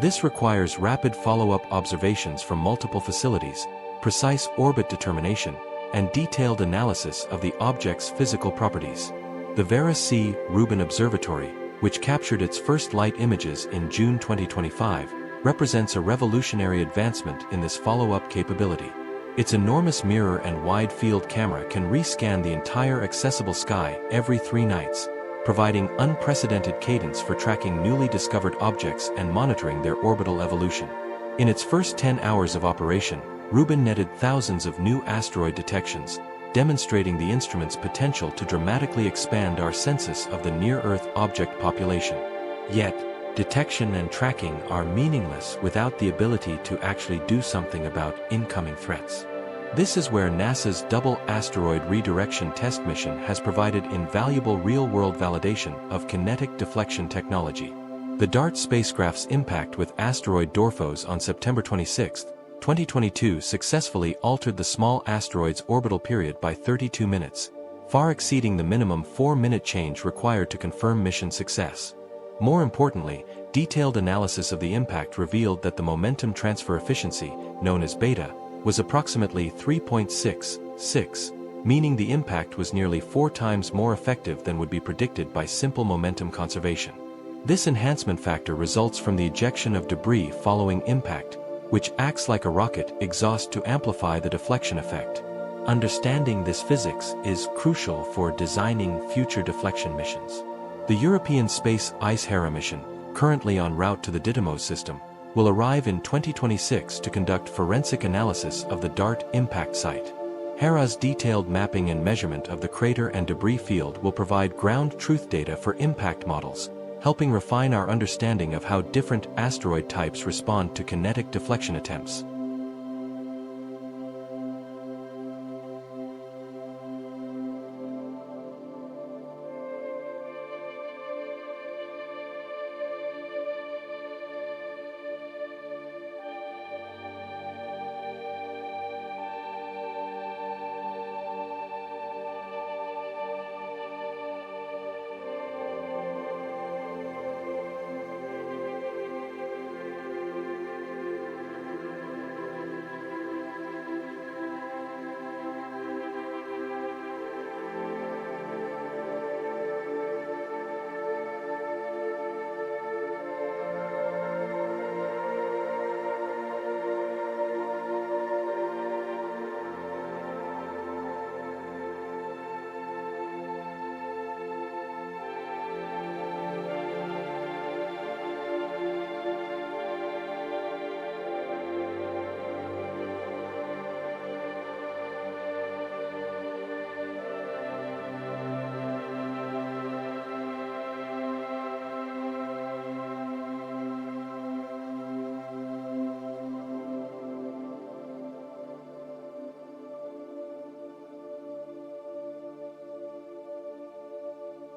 This requires rapid follow-up observations from multiple facilities, precise orbit determination, and detailed analysis of the object's physical properties. The Vera C. Rubin Observatory, which captured its first light images in June 2025, represents a revolutionary advancement in this follow-up capability. Its enormous mirror and wide-field camera can rescan the entire accessible sky every 3 nights, providing unprecedented cadence for tracking newly discovered objects and monitoring their orbital evolution. In its first 10 hours of operation, Rubin netted thousands of new asteroid detections, demonstrating the instrument's potential to dramatically expand our census of the near-Earth object population. Yet, detection and tracking are meaningless without the ability to actually do something about incoming threats. This is where NASA's Double Asteroid Redirection Test mission has provided invaluable real-world validation of kinetic deflection technology. The DART spacecraft's impact with asteroid Dorphos on September 26, 2022 successfully altered the small asteroid's orbital period by 32 minutes, far exceeding the minimum 4-minute change required to confirm mission success. More importantly, detailed analysis of the impact revealed that the momentum transfer efficiency, known as beta, was approximately 3.66, meaning the impact was nearly 4 times more effective than would be predicted by simple momentum conservation. This enhancement factor results from the ejection of debris following impact, which acts like a rocket exhaust to amplify the deflection effect. Understanding this physics is crucial for designing future deflection missions. The European Space Ice Hera mission, currently en route to the Didymos system, will arrive in 2026 to conduct forensic analysis of the DART impact site. Hera's detailed mapping and measurement of the crater and debris field will provide ground truth data for impact models, helping refine our understanding of how different asteroid types respond to kinetic deflection attempts.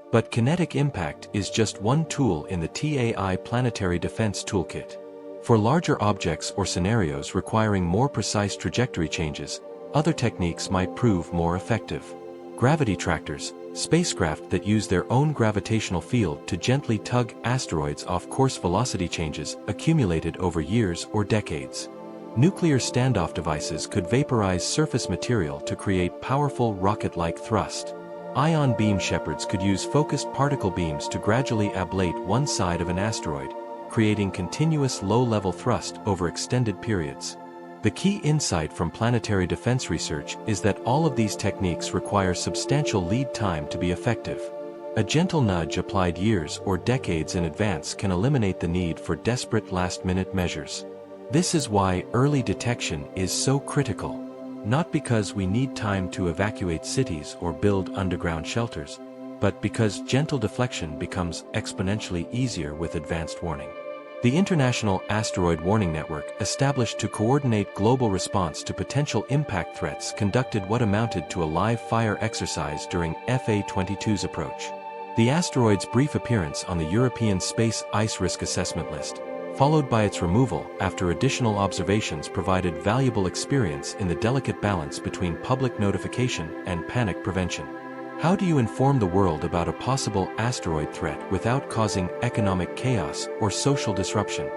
But kinetic impact is just one tool in the TAI Planetary Defense Toolkit. For larger objects or scenarios requiring more precise trajectory changes, other techniques might prove more effective. Gravity tractors, spacecraft that use their own gravitational field to gently tug asteroids off course velocity changes accumulated over years or decades. Nuclear standoff devices could vaporize surface material to create powerful rocket-like thrust. Ion beam shepherds could use focused particle beams to gradually ablate one side of an asteroid, creating continuous low-level thrust over extended periods. The key insight from planetary defense research is that all of these techniques require substantial lead time to be effective. A gentle nudge applied years or decades in advance can eliminate the need for desperate last-minute measures. This is why early detection is so critical. Not because we need time to evacuate cities or build underground shelters, but because gentle deflection becomes exponentially easier with advanced warning. The International Asteroid Warning Network, established to coordinate global response to potential impact threats, conducted what amounted to a live-fire exercise during FA-22's approach. The asteroid's brief appearance on the European Space Ice Risk Assessment List, followed by its removal after additional observations, provided valuable experience in the delicate balance between public notification and panic prevention. How do you inform the world about a possible asteroid threat without causing economic chaos or social disruption?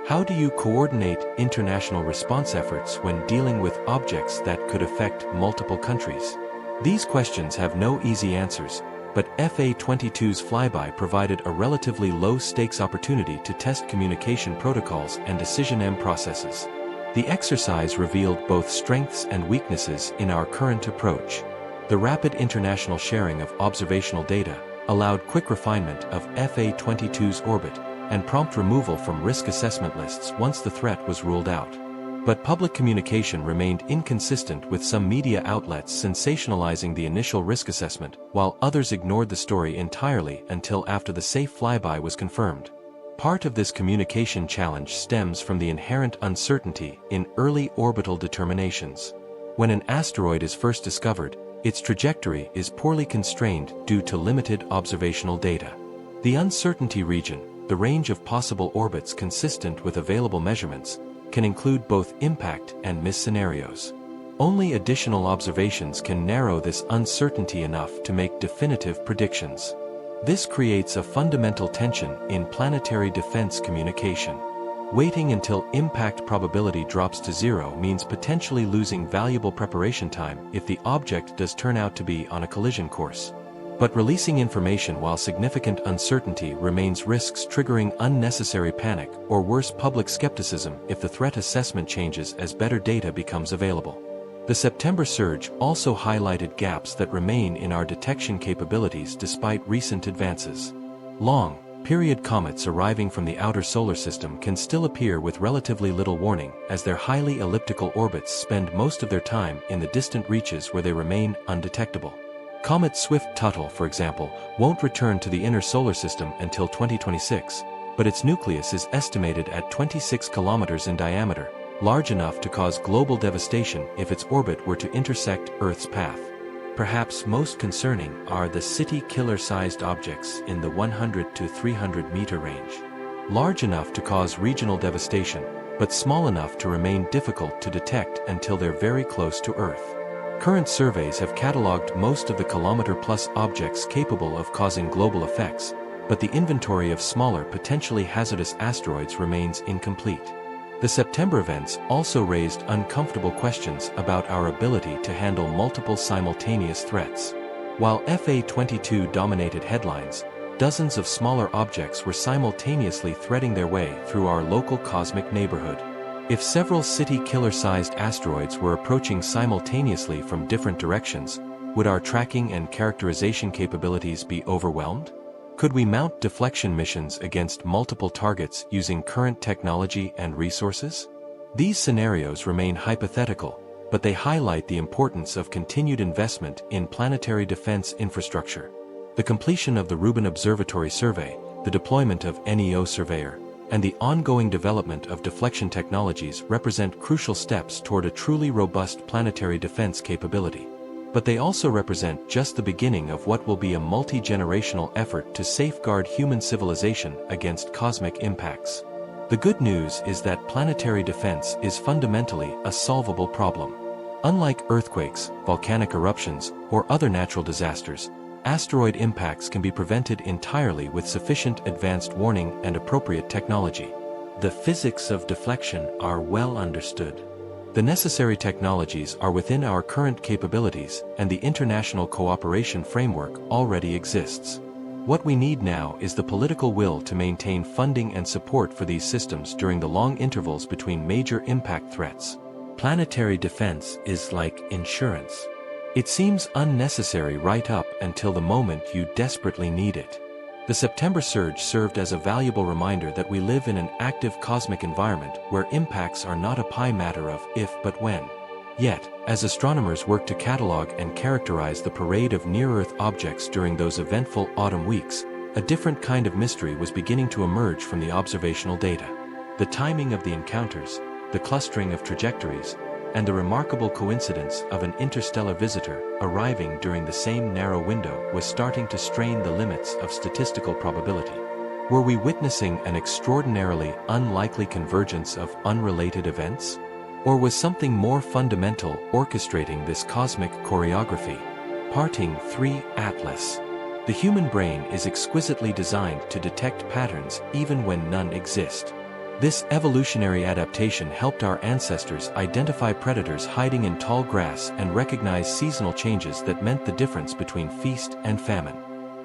How do you coordinate international response efforts when dealing with objects that could affect multiple countries? These questions have no easy answers, but FA-22's flyby provided a relatively low-stakes opportunity to test communication protocols and decision processes. The exercise revealed both strengths and weaknesses in our current approach. The rapid international sharing of observational data allowed quick refinement of FA-22's orbit and prompt removal from risk assessment lists once the threat was ruled out. But public communication remained inconsistent, with some media outlets sensationalizing the initial risk assessment, while others ignored the story entirely until after the safe flyby was confirmed. Part of this communication challenge stems from the inherent uncertainty in early orbital determinations. When an asteroid is first discovered, its trajectory is poorly constrained due to limited observational data. The uncertainty region, the range of possible orbits consistent with available measurements, can include both impact and miss scenarios. Only additional observations can narrow this uncertainty enough to make definitive predictions. This creates a fundamental tension in planetary defense communication. Waiting until impact probability drops to zero means potentially losing valuable preparation time if the object does turn out to be on a collision course. But releasing information while significant uncertainty remains risks triggering unnecessary panic or worse, public skepticism if the threat assessment changes as better data becomes available. The September surge also highlighted gaps that remain in our detection capabilities despite recent advances. Long-period comets arriving from the outer solar system can still appear with relatively little warning, as their highly elliptical orbits spend most of their time in the distant reaches where they remain undetectable. Comet Swift-Tuttle, for example, won't return to the inner solar system until 2026, but its nucleus is estimated at 26 kilometers in diameter, large enough to cause global devastation if its orbit were to intersect Earth's path. Perhaps most concerning are the city-killer-sized objects in the 100 to 300 meter range. Large enough to cause regional devastation, but small enough to remain difficult to detect until they're very close to Earth. Current surveys have cataloged most of the kilometer-plus objects capable of causing global effects, but the inventory of smaller, potentially hazardous asteroids remains incomplete. The September events also raised uncomfortable questions about our ability to handle multiple simultaneous threats. While FA-22 dominated headlines, dozens of smaller objects were simultaneously threading their way through our local cosmic neighborhood. If several city-killer-sized asteroids were approaching simultaneously from different directions, would our tracking and characterization capabilities be overwhelmed? Could we mount deflection missions against multiple targets using current technology and resources? These scenarios remain hypothetical, but they highlight the importance of continued investment in planetary defense infrastructure. The completion of the Rubin Observatory Survey, the deployment of NEO Surveyor, and the ongoing development of deflection technologies represent crucial steps toward a truly robust planetary defense capability. But they also represent just the beginning of what will be a multi-generational effort to safeguard human civilization against cosmic impacts. The good news is that planetary defense is fundamentally a solvable problem. Unlike earthquakes, volcanic eruptions, or other natural disasters, asteroid impacts can be prevented entirely with sufficient advanced warning and appropriate technology. The physics of deflection are well understood. The necessary technologies are within our current capabilities, and the international cooperation framework already exists. What we need now is the political will to maintain funding and support for these systems during the long intervals between major impact threats. Planetary defense is like insurance. It seems unnecessary right up until the moment you desperately need it. The September surge served as a valuable reminder that we live in an active cosmic environment where impacts are not a pie matter of if but when. Yet, as astronomers work to catalog and characterize the parade of near-Earth objects during those eventful autumn weeks, a different kind of mystery was beginning to emerge from the observational data. The timing of the encounters, the clustering of trajectories, and the remarkable coincidence of an interstellar visitor arriving during the same narrow window was starting to strain the limits of statistical probability. Were we witnessing an extraordinarily unlikely convergence of unrelated events? Or was something more fundamental orchestrating this cosmic choreography? Parting 3 Atlas. The human brain is exquisitely designed to detect patterns even when none exist. This evolutionary adaptation helped our ancestors identify predators hiding in tall grass and recognize seasonal changes that meant the difference between feast and famine.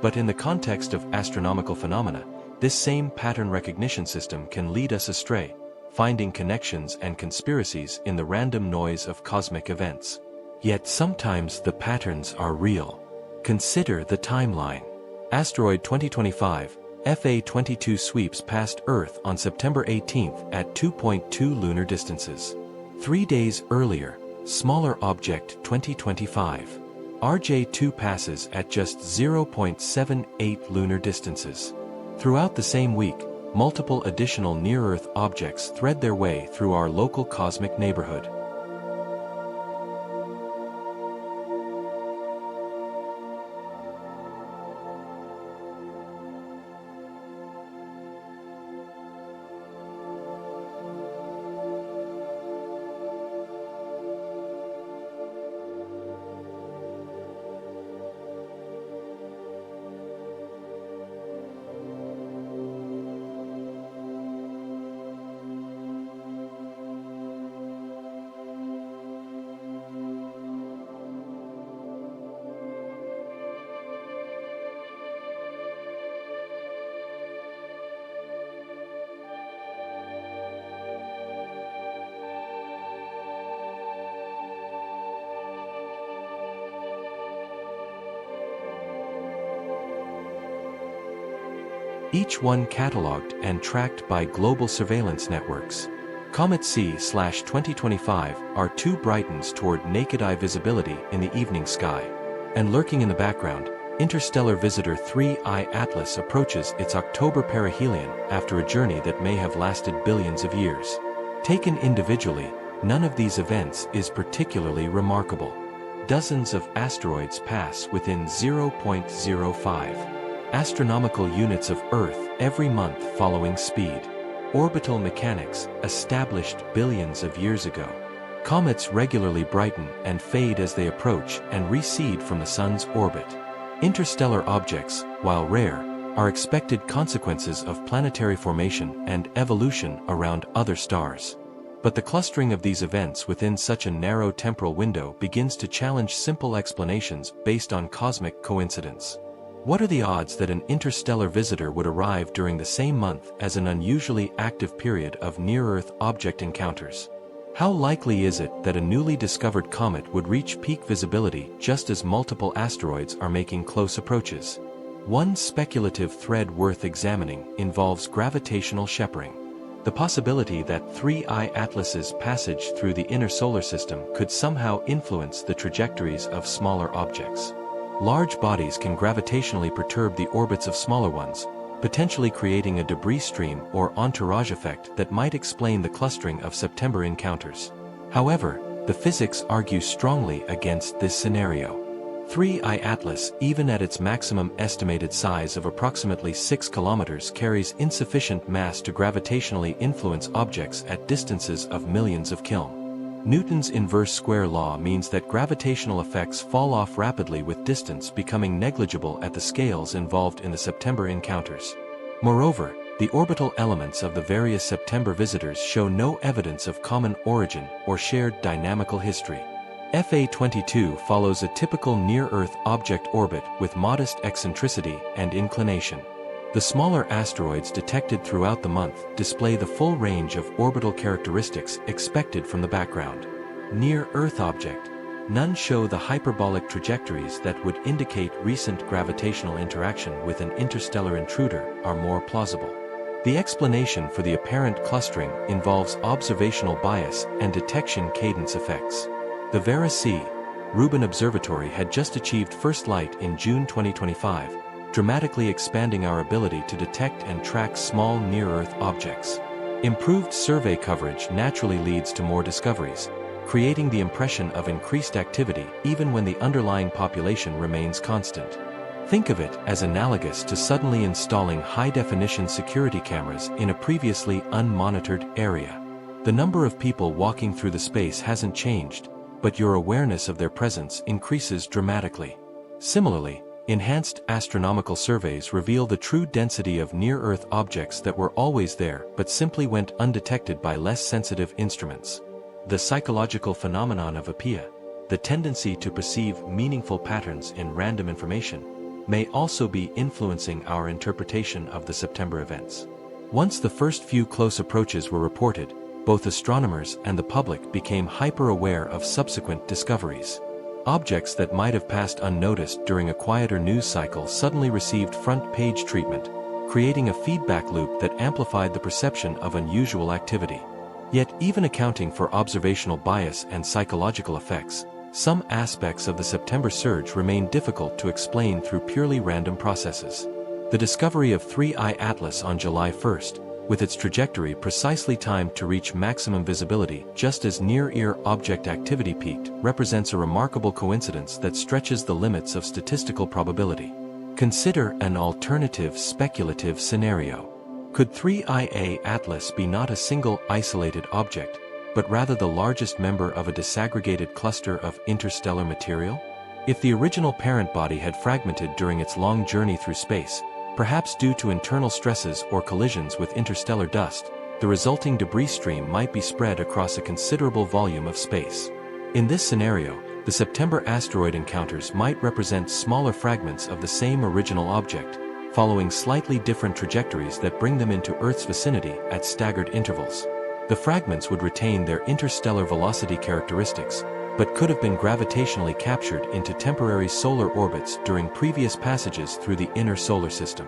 But in the context of astronomical phenomena, this same pattern recognition system can lead us astray, finding connections and conspiracies in the random noise of cosmic events. Yet sometimes the patterns are real. Consider the timeline. Asteroid 2025 FA-22 sweeps past Earth on September 18 at 2.2 lunar distances. 3 days earlier, smaller object 2025 RJ2 passes at just 0.78 lunar distances. Throughout the same week, multiple additional near-Earth objects thread their way through our local cosmic neighborhood. Each one catalogued and tracked by global surveillance networks. Comet C/2025 are 2 brightens toward naked-eye visibility in the evening sky. And lurking in the background, interstellar visitor 3I Atlas approaches its October perihelion after a journey that may have lasted billions of years. Taken individually, none of these events is particularly remarkable. Dozens of asteroids pass within 0.05 astronomical units of Earth every month following speed. Orbital mechanics, established billions of years ago. Comets regularly brighten and fade as they approach and recede from the Sun's orbit. Interstellar objects, while rare, are expected consequences of planetary formation and evolution around other stars. But the clustering of these events within such a narrow temporal window begins to challenge simple explanations based on cosmic coincidence. What are the odds that an interstellar visitor would arrive during the same month as an unusually active period of near-Earth object encounters? How likely is it that a newly discovered comet would reach peak visibility just as multiple asteroids are making close approaches? One speculative thread worth examining involves gravitational shepherding. The possibility that 3I Atlas's passage through the inner solar system could somehow influence the trajectories of smaller objects. Large bodies can gravitationally perturb the orbits of smaller ones, potentially creating a debris stream or entourage effect that might explain the clustering of September encounters. However, the physics argue strongly against this scenario. 3I Atlas, even at its maximum estimated size of approximately 6 kilometers, carries insufficient mass to gravitationally influence objects at distances of millions of km. Newton's inverse square law means that gravitational effects fall off rapidly with distance becoming negligible at the scales involved in the September encounters. Moreover, the orbital elements of the various September visitors show no evidence of common origin or shared dynamical history. FA-22 follows a typical near-Earth object orbit with modest eccentricity and inclination. The smaller asteroids detected throughout the month display the full range of orbital characteristics expected from the background. Near-Earth object. None show the hyperbolic trajectories that would indicate recent gravitational interaction with an interstellar intruder are more plausible. The explanation for the apparent clustering involves observational bias and detection cadence effects. The Vera C. Rubin Observatory had just achieved first light in June 2025, dramatically expanding our ability to detect and track small near-Earth objects. Improved survey coverage naturally leads to more discoveries, creating the impression of increased activity even when the underlying population remains constant. Think of it as analogous to suddenly installing high-definition security cameras in a previously unmonitored area. The number of people walking through the space hasn't changed, but your awareness of their presence increases dramatically. Similarly, enhanced astronomical surveys reveal the true density of near-Earth objects that were always there but simply went undetected by less sensitive instruments. The psychological phenomenon of apia, the tendency to perceive meaningful patterns in random information, may also be influencing our interpretation of the September events. Once the first few close approaches were reported, both astronomers and the public became hyper-aware of subsequent discoveries. Objects that might have passed unnoticed during a quieter news cycle suddenly received front-page treatment, creating a feedback loop that amplified the perception of unusual activity. Yet, even accounting for observational bias and psychological effects, some aspects of the September surge remain difficult to explain through purely random processes. The discovery of 3I Atlas on July 1st, with its trajectory precisely timed to reach maximum visibility just as near-ear object activity peaked, represents a remarkable coincidence that stretches the limits of statistical probability. Consider an alternative speculative scenario. Could 3IA Atlas be not a single isolated object, but rather the largest member of a disaggregated cluster of interstellar material? If the original parent body had fragmented during its long journey through space, perhaps due to internal stresses or collisions with interstellar dust, the resulting debris stream might be spread across a considerable volume of space. In this scenario, the September asteroid encounters might represent smaller fragments of the same original object, following slightly different trajectories that bring them into Earth's vicinity at staggered intervals. The fragments would retain their interstellar velocity characteristics, but could have been gravitationally captured into temporary solar orbits during previous passages through the inner solar system.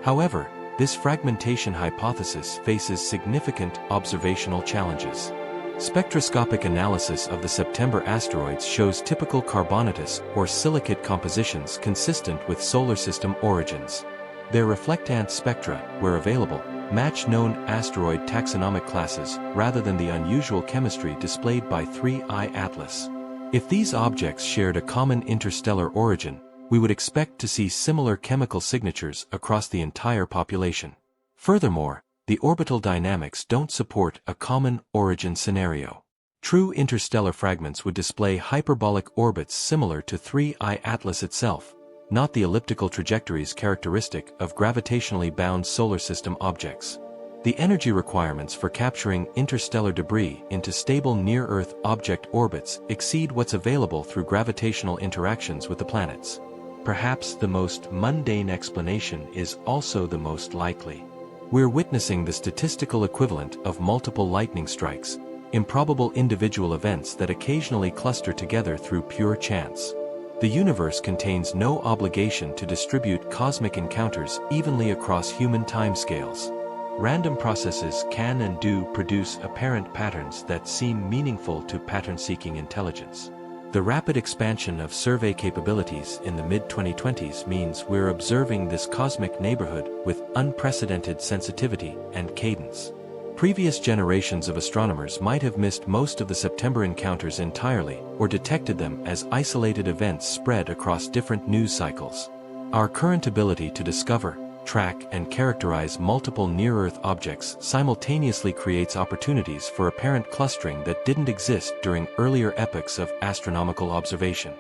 However, this fragmentation hypothesis faces significant observational challenges. Spectroscopic analysis of the September asteroids shows typical carbonatous or silicate compositions consistent with solar system origins. Their reflectance spectra, where available, match known asteroid taxonomic classes rather than the unusual chemistry displayed by 3I Atlas. If these objects shared a common interstellar origin, we would expect to see similar chemical signatures across the entire population. Furthermore, the orbital dynamics don't support a common origin scenario. True interstellar fragments would display hyperbolic orbits similar to 3I Atlas itself, not the elliptical trajectories characteristic of gravitationally bound solar system objects. The energy requirements for capturing interstellar debris into stable near-Earth object orbits exceed what's available through gravitational interactions with the planets. Perhaps the most mundane explanation is also the most likely. We're witnessing the statistical equivalent of multiple lightning strikes, improbable individual events that occasionally cluster together through pure chance. The universe contains no obligation to distribute cosmic encounters evenly across human timescales. Random processes can and do produce apparent patterns that seem meaningful to pattern-seeking intelligence. The rapid expansion of survey capabilities in the mid-2020s means we're observing this cosmic neighborhood with unprecedented sensitivity and cadence. Previous generations of astronomers might have missed most of the September encounters entirely, or detected them as isolated events spread across different news cycles. Our current ability to discover, track, and characterize multiple near-Earth objects simultaneously creates opportunities for apparent clustering that didn't exist during earlier epochs of astronomical observation.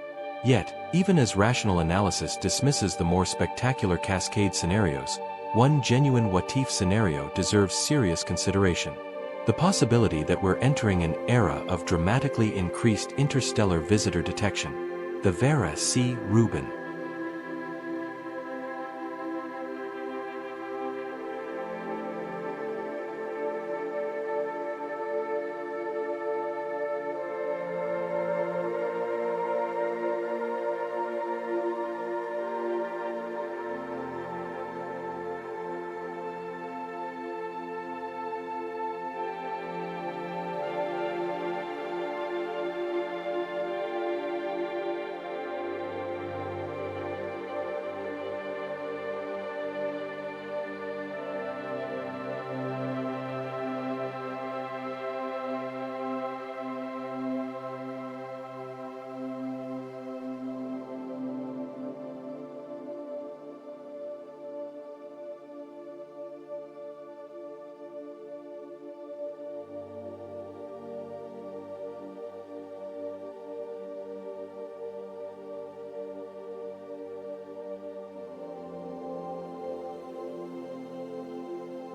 Yet, even as rational analysis dismisses the more spectacular cascade scenarios, one genuine what-if scenario deserves serious consideration. The possibility that we're entering an era of dramatically increased interstellar visitor detection. The Vera C. Rubin.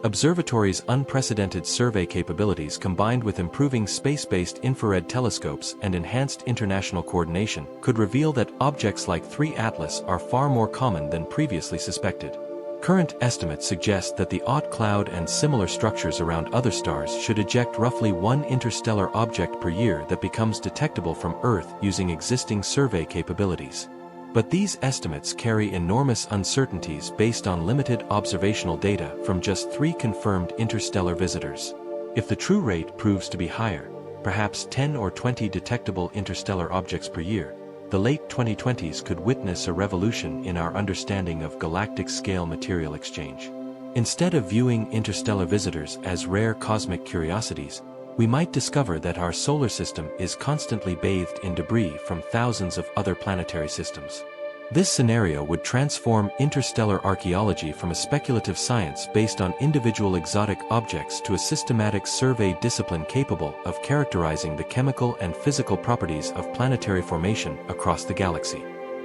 Observatories' unprecedented survey capabilities combined with improving space-based infrared telescopes and enhanced international coordination could reveal that objects like 3 Atlas are far more common than previously suspected. Current estimates suggest that the Oort cloud and similar structures around other stars should eject roughly 1 interstellar object per year that becomes detectable from Earth using existing survey capabilities. But these estimates carry enormous uncertainties based on limited observational data from just 3 confirmed interstellar visitors. If the true rate proves to be higher, perhaps 10 or 20 detectable interstellar objects per year, the late 2020s could witness a revolution in our understanding of galactic-scale material exchange. Instead of viewing interstellar visitors as rare cosmic curiosities, we might discover that our solar system is constantly bathed in debris from thousands of other planetary systems. This scenario would transform interstellar archaeology from a speculative science based on individual exotic objects to a systematic survey discipline capable of characterizing the chemical and physical properties of planetary formation across the galaxy.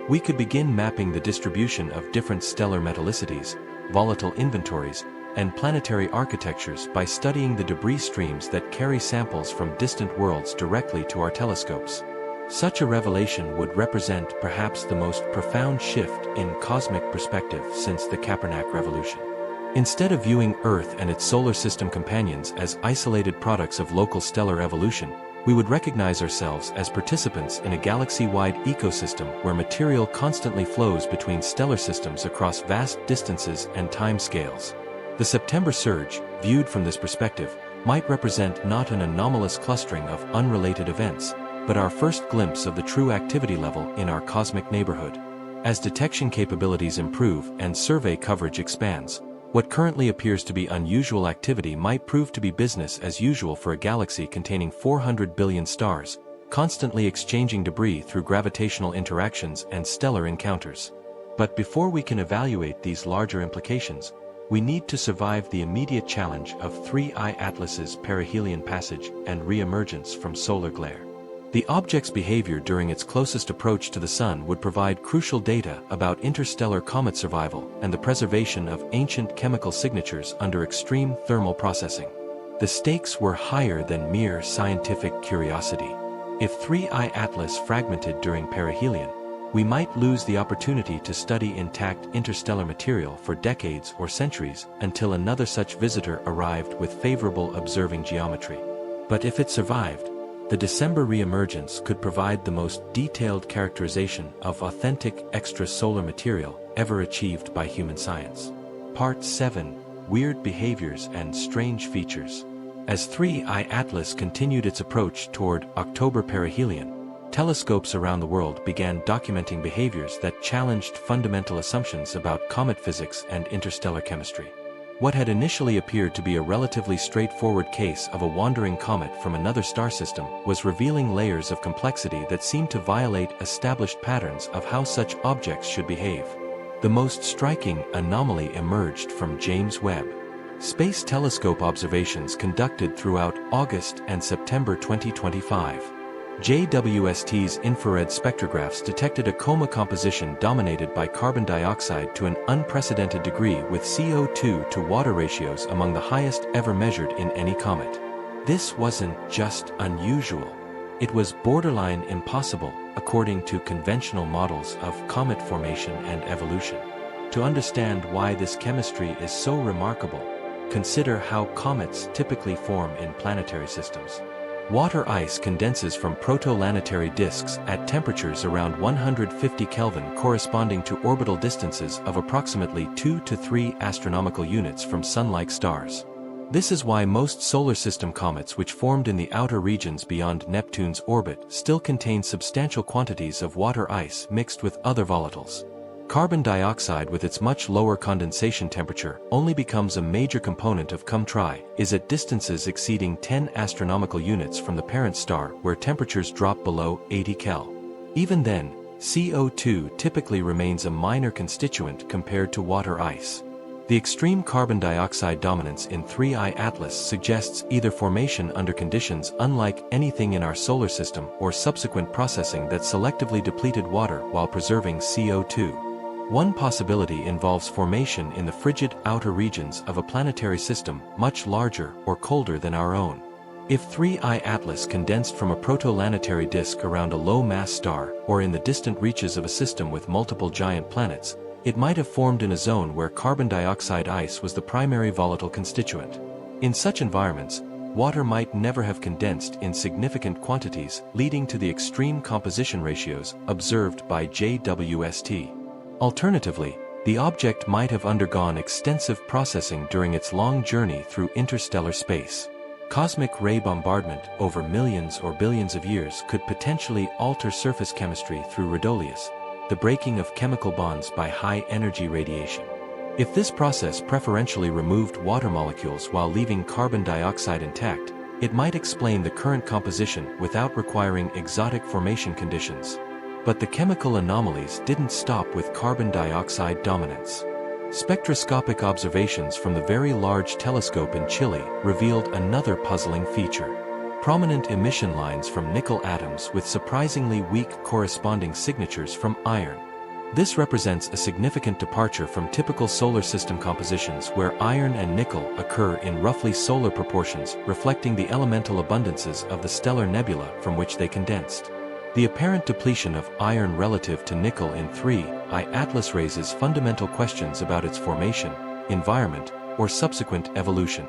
We could begin mapping the distribution of different stellar metallicities, volatile inventories, and planetary architectures by studying the debris streams that carry samples from distant worlds directly to our telescopes. Such a revelation would represent perhaps the most profound shift in cosmic perspective since the Copernic revolution. Instead of viewing Earth and its solar system companions as isolated products of local stellar evolution, we would recognize ourselves as participants in a galaxy-wide ecosystem where material constantly flows between stellar systems across vast distances and time scales. The September surge, viewed from this perspective, might represent not an anomalous clustering of unrelated events, but our first glimpse of the true activity level in our cosmic neighborhood. As detection capabilities improve and survey coverage expands, what currently appears to be unusual activity might prove to be business as usual for a galaxy containing 400 billion stars, constantly exchanging debris through gravitational interactions and stellar encounters. But before we can evaluate these larger implications, we need to survive the immediate challenge of 3I Atlas's perihelion passage and re-emergence from solar glare. The object's behavior during its closest approach to the Sun would provide crucial data about interstellar comet survival and the preservation of ancient chemical signatures under extreme thermal processing. The stakes were higher than mere scientific curiosity. If 3I Atlas fragmented during perihelion, we might lose the opportunity to study intact interstellar material for decades or centuries until another such visitor arrived with favorable observing geometry. But if it survived, the December re-emergence could provide the most detailed characterization of authentic extrasolar material ever achieved by human science. Part 7: Weird Behaviors and Strange Features. As 3I Atlas continued its approach toward October perihelion, telescopes around the world began documenting behaviors that challenged fundamental assumptions about comet physics and interstellar chemistry. What had initially appeared to be a relatively straightforward case of a wandering comet from another star system was revealing layers of complexity that seemed to violate established patterns of how such objects should behave. The most striking anomaly emerged from James Webb Space Telescope observations conducted throughout August and September 2025. JWST's infrared spectrographs detected a coma composition dominated by carbon dioxide to an unprecedented degree with CO2 to water ratios among the highest ever measured in any comet. This wasn't just unusual. It was borderline impossible, according to conventional models of comet formation and evolution. To understand why this chemistry is so remarkable, consider how comets typically form in planetary systems. Water ice condenses from protoplanetary disks at temperatures around 150 Kelvin, corresponding to orbital distances of approximately 2 to 3 astronomical units from Sun-like stars. This is why most solar system comets which formed in the outer regions beyond Neptune's orbit still contain substantial quantities of water ice mixed with other volatiles. Carbon dioxide, with its much lower condensation temperature, only becomes a major component of is at distances exceeding 10 astronomical units from the parent star, where temperatures drop below 80 Kel. Even then, CO2 typically remains a minor constituent compared to water ice. The extreme carbon dioxide dominance in 3I Atlas suggests either formation under conditions unlike anything in our solar system or subsequent processing that selectively depleted water while preserving CO2. One possibility involves formation in the frigid outer regions of a planetary system much larger or colder than our own. If 3I Atlas condensed from a protoplanetary disk around a low-mass star, or in the distant reaches of a system with multiple giant planets, it might have formed in a zone where carbon dioxide ice was the primary volatile constituent. In such environments, water might never have condensed in significant quantities, leading to the extreme composition ratios observed by JWST. Alternatively, the object might have undergone extensive processing during its long journey through interstellar space. Cosmic ray bombardment over millions or billions of years could potentially alter surface chemistry through redoleus, the breaking of chemical bonds by high-energy radiation. If this process preferentially removed water molecules while leaving carbon dioxide intact, it might explain the current composition without requiring exotic formation conditions. But the chemical anomalies didn't stop with carbon dioxide dominance. Spectroscopic observations from the Very Large Telescope in Chile revealed another puzzling feature: prominent emission lines from nickel atoms with surprisingly weak corresponding signatures from iron. This represents a significant departure from typical solar system compositions where iron and nickel occur in roughly solar proportions, reflecting the elemental abundances of the stellar nebula from which they condensed. The apparent depletion of iron relative to nickel in 3I Atlas raises fundamental questions about its formation, environment, or subsequent evolution.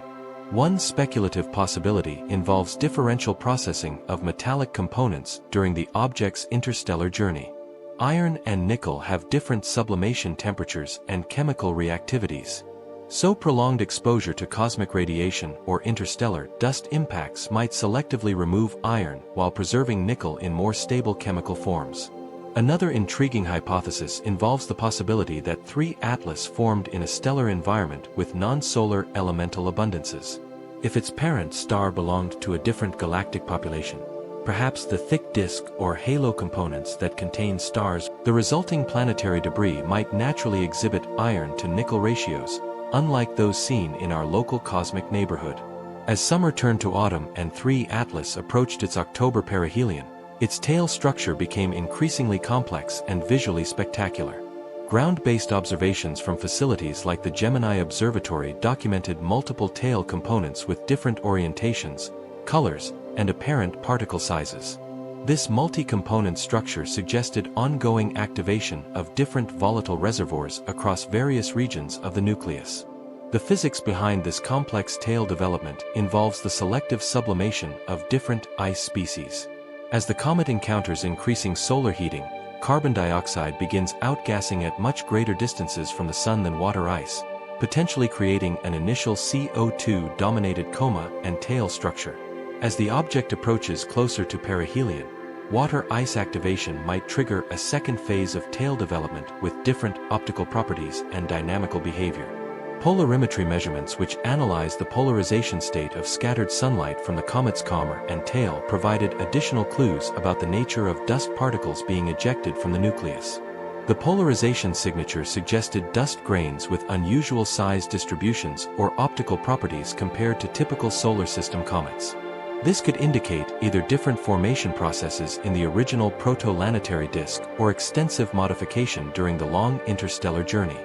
One speculative possibility involves differential processing of metallic components during the object's interstellar journey. Iron and nickel have different sublimation temperatures and chemical reactivities. So prolonged exposure to cosmic radiation or interstellar dust impacts might selectively remove iron while preserving nickel in more stable chemical forms. Another intriguing hypothesis involves the possibility that 3 Atlas formed in a stellar environment with non-solar elemental abundances. If its parent star belonged to a different galactic population, perhaps the thick disk or halo components that contain stars, the resulting planetary debris might naturally exhibit iron to nickel ratios, unlike those seen in our local cosmic neighborhood. As summer turned to autumn and 3 Atlas approached its October perihelion, its tail structure became increasingly complex and visually spectacular. Ground-based observations from facilities like the Gemini Observatory documented multiple tail components with different orientations, colors, and apparent particle sizes. This multi-component structure suggested ongoing activation of different volatile reservoirs across various regions of the nucleus. The physics behind this complex tail development involves the selective sublimation of different ice species. As the comet encounters increasing solar heating, carbon dioxide begins outgassing at much greater distances from the sun than water ice, potentially creating an initial CO2-dominated coma and tail structure. As the object approaches closer to perihelion, water ice activation might trigger a second phase of tail development with different optical properties and dynamical behavior. Polarimetry measurements which analyze the polarization state of scattered sunlight from the comet's comber and tail provided additional clues about the nature of dust particles being ejected from the nucleus. The polarization signature suggested dust grains with unusual size distributions or optical properties compared to typical solar system comets. This could indicate either different formation processes in the original protoplanetary disk or extensive modification during the long interstellar journey.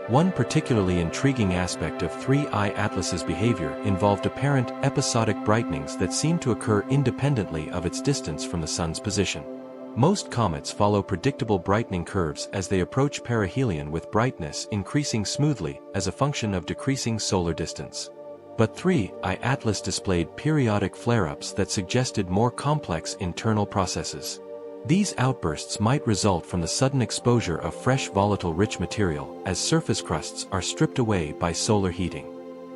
One particularly intriguing aspect of 3I Atlas's behavior involved apparent episodic brightenings that seemed to occur independently of its distance from the Sun's position. Most comets follow predictable brightening curves as they approach perihelion, with brightness increasing smoothly as a function of decreasing solar distance. But 3I Atlas displayed periodic flare-ups that suggested more complex internal processes. These outbursts might result from the sudden exposure of fresh volatile rich material as surface crusts are stripped away by solar heating.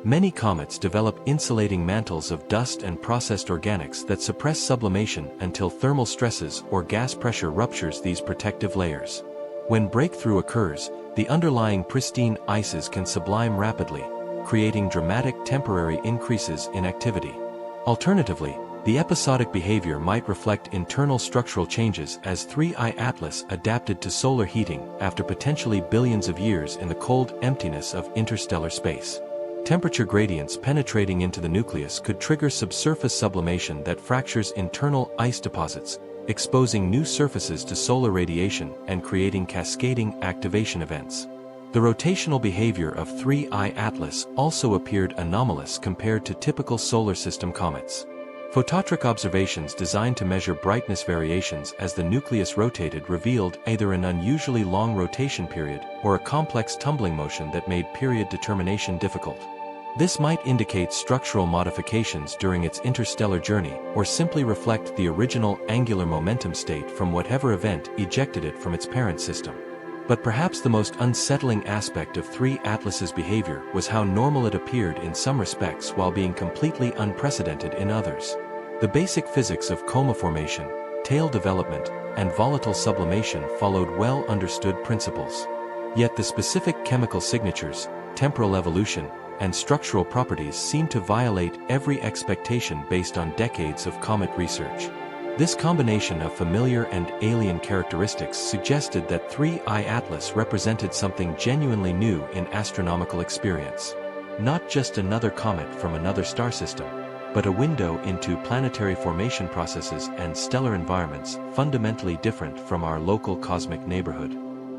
Many comets develop insulating mantles of dust and processed organics that suppress sublimation until thermal stresses or gas pressure ruptures these protective layers. When breakthrough occurs, the underlying pristine ices can sublime rapidly, creating dramatic temporary increases in activity. Alternatively, the episodic behavior might reflect internal structural changes as 3I Atlas adapted to solar heating after potentially billions of years in the cold emptiness of interstellar space. Temperature gradients penetrating into the nucleus could trigger subsurface sublimation that fractures internal ice deposits, exposing new surfaces to solar radiation and creating cascading activation events. The rotational behavior of 3I Atlas also appeared anomalous compared to typical solar system comets. Photometric observations designed to measure brightness variations as the nucleus rotated revealed either an unusually long rotation period or a complex tumbling motion that made period determination difficult. This might indicate structural modifications during its interstellar journey or simply reflect the original angular momentum state from whatever event ejected it from its parent system. But perhaps the most unsettling aspect of 3I Atlas's behavior was how normal it appeared in some respects while being completely unprecedented in others. The basic physics of coma formation, tail development, and volatile sublimation followed well-understood principles. Yet the specific chemical signatures, temporal evolution, and structural properties seemed to violate every expectation based on decades of comet research. This combination of familiar and alien characteristics suggested that 3I Atlas represented something genuinely new in astronomical experience. Not just another comet from another star system, but a window into planetary formation processes and stellar environments fundamentally different from our local cosmic neighborhood.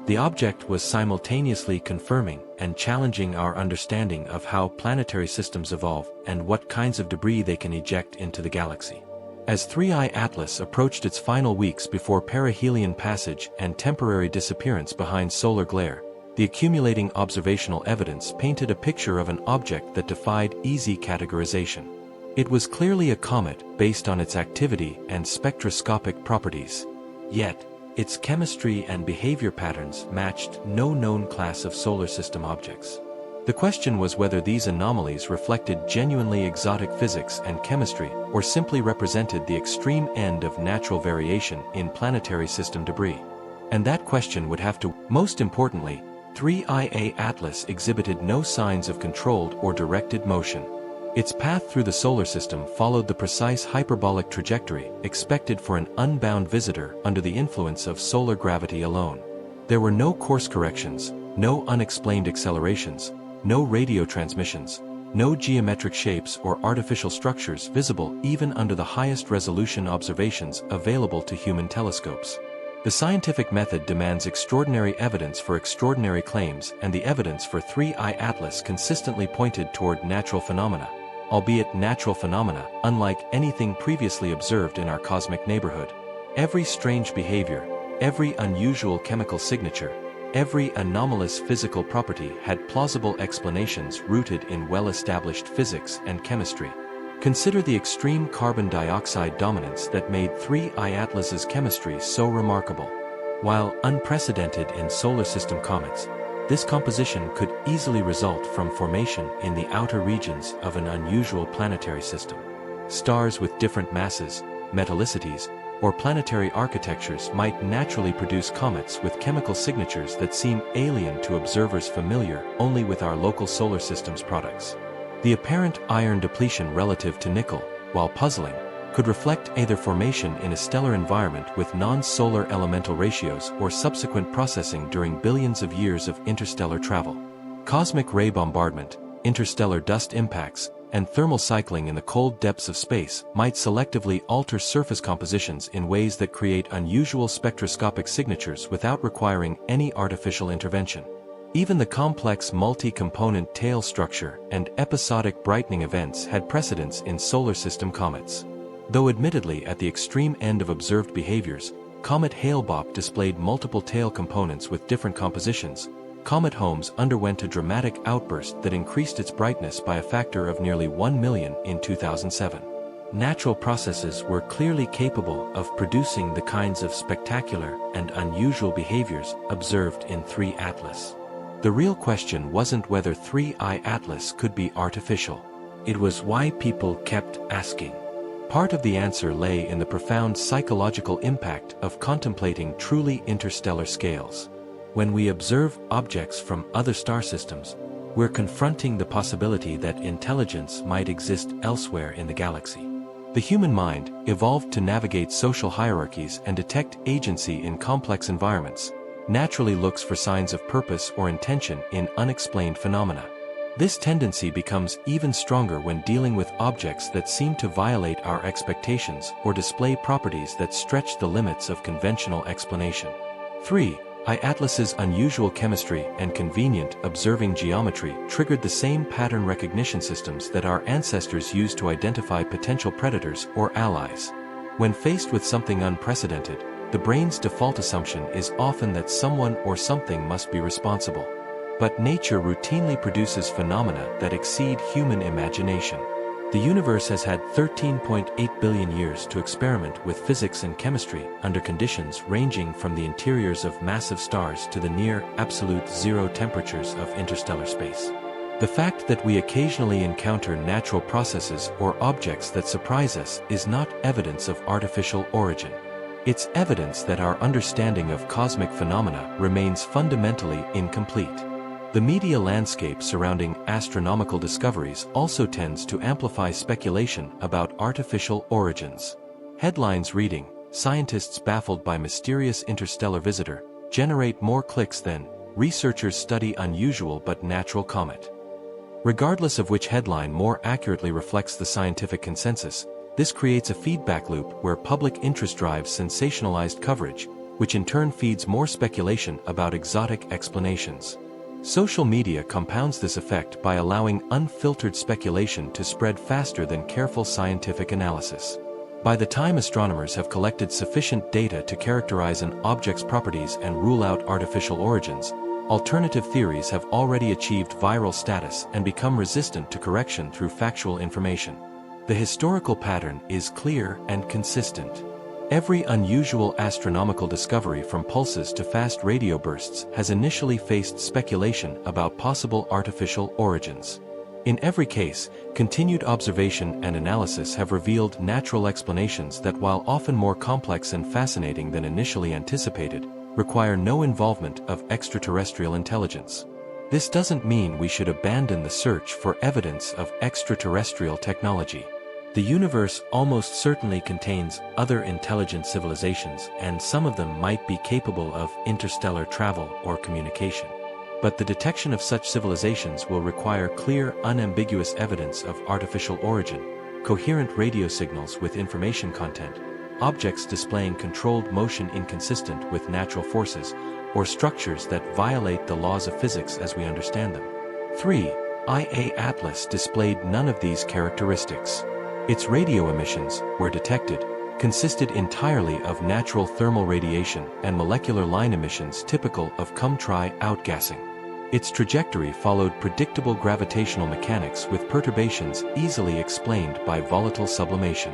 The object was simultaneously confirming and challenging our understanding of how planetary systems evolve and what kinds of debris they can eject into the galaxy. As 3I Atlas approached its final weeks before perihelion passage and temporary disappearance behind solar glare, the accumulating observational evidence painted a picture of an object that defied easy categorization. It was clearly a comet based on its activity and spectroscopic properties. Yet, its chemistry and behavior patterns matched no known class of solar system objects. The question was whether these anomalies reflected genuinely exotic physics and chemistry or simply represented the extreme end of natural variation in planetary system debris. And that question would have to. Most importantly, 3I Atlas exhibited no signs of controlled or directed motion. Its path through the solar system followed the precise hyperbolic trajectory expected for an unbound visitor under the influence of solar gravity alone. There were no course corrections, no unexplained accelerations, no radio transmissions, no geometric shapes or artificial structures visible even under the highest resolution observations available to human telescopes. The scientific method demands extraordinary evidence for extraordinary claims, and the evidence for 3I Atlas consistently pointed toward natural phenomena, albeit natural phenomena unlike anything previously observed in our cosmic neighborhood. Every strange behavior, every unusual chemical signature, every anomalous physical property had plausible explanations rooted in well-established physics and chemistry. Consider the extreme carbon dioxide dominance that made 3I Atlas's chemistry so remarkable. While unprecedented in solar system comets, this composition could easily result from formation in the outer regions of an unusual planetary system. Stars with different masses, metallicities, or planetary architectures might naturally produce comets with chemical signatures that seem alien to observers familiar only with our local solar system's products. The apparent iron depletion relative to nickel, while puzzling, could reflect either formation in a stellar environment with non-solar elemental ratios or subsequent processing during billions of years of interstellar travel. Cosmic ray bombardment, interstellar dust impacts, and thermal cycling in the cold depths of space might selectively alter surface compositions in ways that create unusual spectroscopic signatures without requiring any artificial intervention. Even the complex multi-component tail structure and episodic brightening events had precedence in solar system comets. Though admittedly at the extreme end of observed behaviors, Comet Hale-Bopp displayed multiple tail components with different compositions. Comet Holmes underwent a dramatic outburst that increased its brightness by a factor of nearly 1 million in 2007. Natural processes were clearly capable of producing the kinds of spectacular and unusual behaviors observed in 3 Atlas. The real question wasn't whether 3I Atlas could be artificial. It was why people kept asking. Part of the answer lay in the profound psychological impact of contemplating truly interstellar scales. When we observe objects from other star systems, we're confronting the possibility that intelligence might exist elsewhere in the galaxy. The human mind, evolved to navigate social hierarchies and detect agency in complex environments, naturally looks for signs of purpose or intention in unexplained phenomena. This tendency becomes even stronger when dealing with objects that seem to violate our expectations or display properties that stretch the limits of conventional explanation. 3. Atlas's unusual chemistry and convenient observing geometry triggered the same pattern recognition systems that our ancestors used to identify potential predators or allies. When faced with something unprecedented, the brain's default assumption is often that someone or something must be responsible. But nature routinely produces phenomena that exceed human imagination. The universe has had 13.8 billion years to experiment with physics and chemistry under conditions ranging from the interiors of massive stars to the near absolute zero temperatures of interstellar space. The fact that we occasionally encounter natural processes or objects that surprise us is not evidence of artificial origin. It's evidence that our understanding of cosmic phenomena remains fundamentally incomplete. The media landscape surrounding astronomical discoveries also tends to amplify speculation about artificial origins. Headlines reading, "Scientists baffled by mysterious interstellar visitor," generate more clicks than, "Researchers study unusual but natural comet." Regardless of which headline more accurately reflects the scientific consensus, this creates a feedback loop where public interest drives sensationalized coverage, which in turn feeds more speculation about exotic explanations. Social media compounds this effect by allowing unfiltered speculation to spread faster than careful scientific analysis. By the time astronomers have collected sufficient data to characterize an object's properties and rule out artificial origins, alternative theories have already achieved viral status and become resistant to correction through factual information. The historical pattern is clear and consistent. Every unusual astronomical discovery from pulses to fast radio bursts has initially faced speculation about possible artificial origins. In every case, continued observation and analysis have revealed natural explanations that, while often more complex and fascinating than initially anticipated, require no involvement of extraterrestrial intelligence. This doesn't mean we should abandon the search for evidence of extraterrestrial technology. The universe almost certainly contains other intelligent civilizations, and some of them might be capable of interstellar travel or communication. But the detection of such civilizations will require clear, unambiguous evidence of artificial origin, coherent radio signals with information content, objects displaying controlled motion inconsistent with natural forces, or structures that violate the laws of physics as we understand them. 3. IA Atlas displayed none of these characteristics. Its radio emissions, where detected, consisted entirely of natural thermal radiation and molecular line emissions typical of cum-tri outgassing. Its trajectory followed predictable gravitational mechanics with perturbations easily explained by volatile sublimation.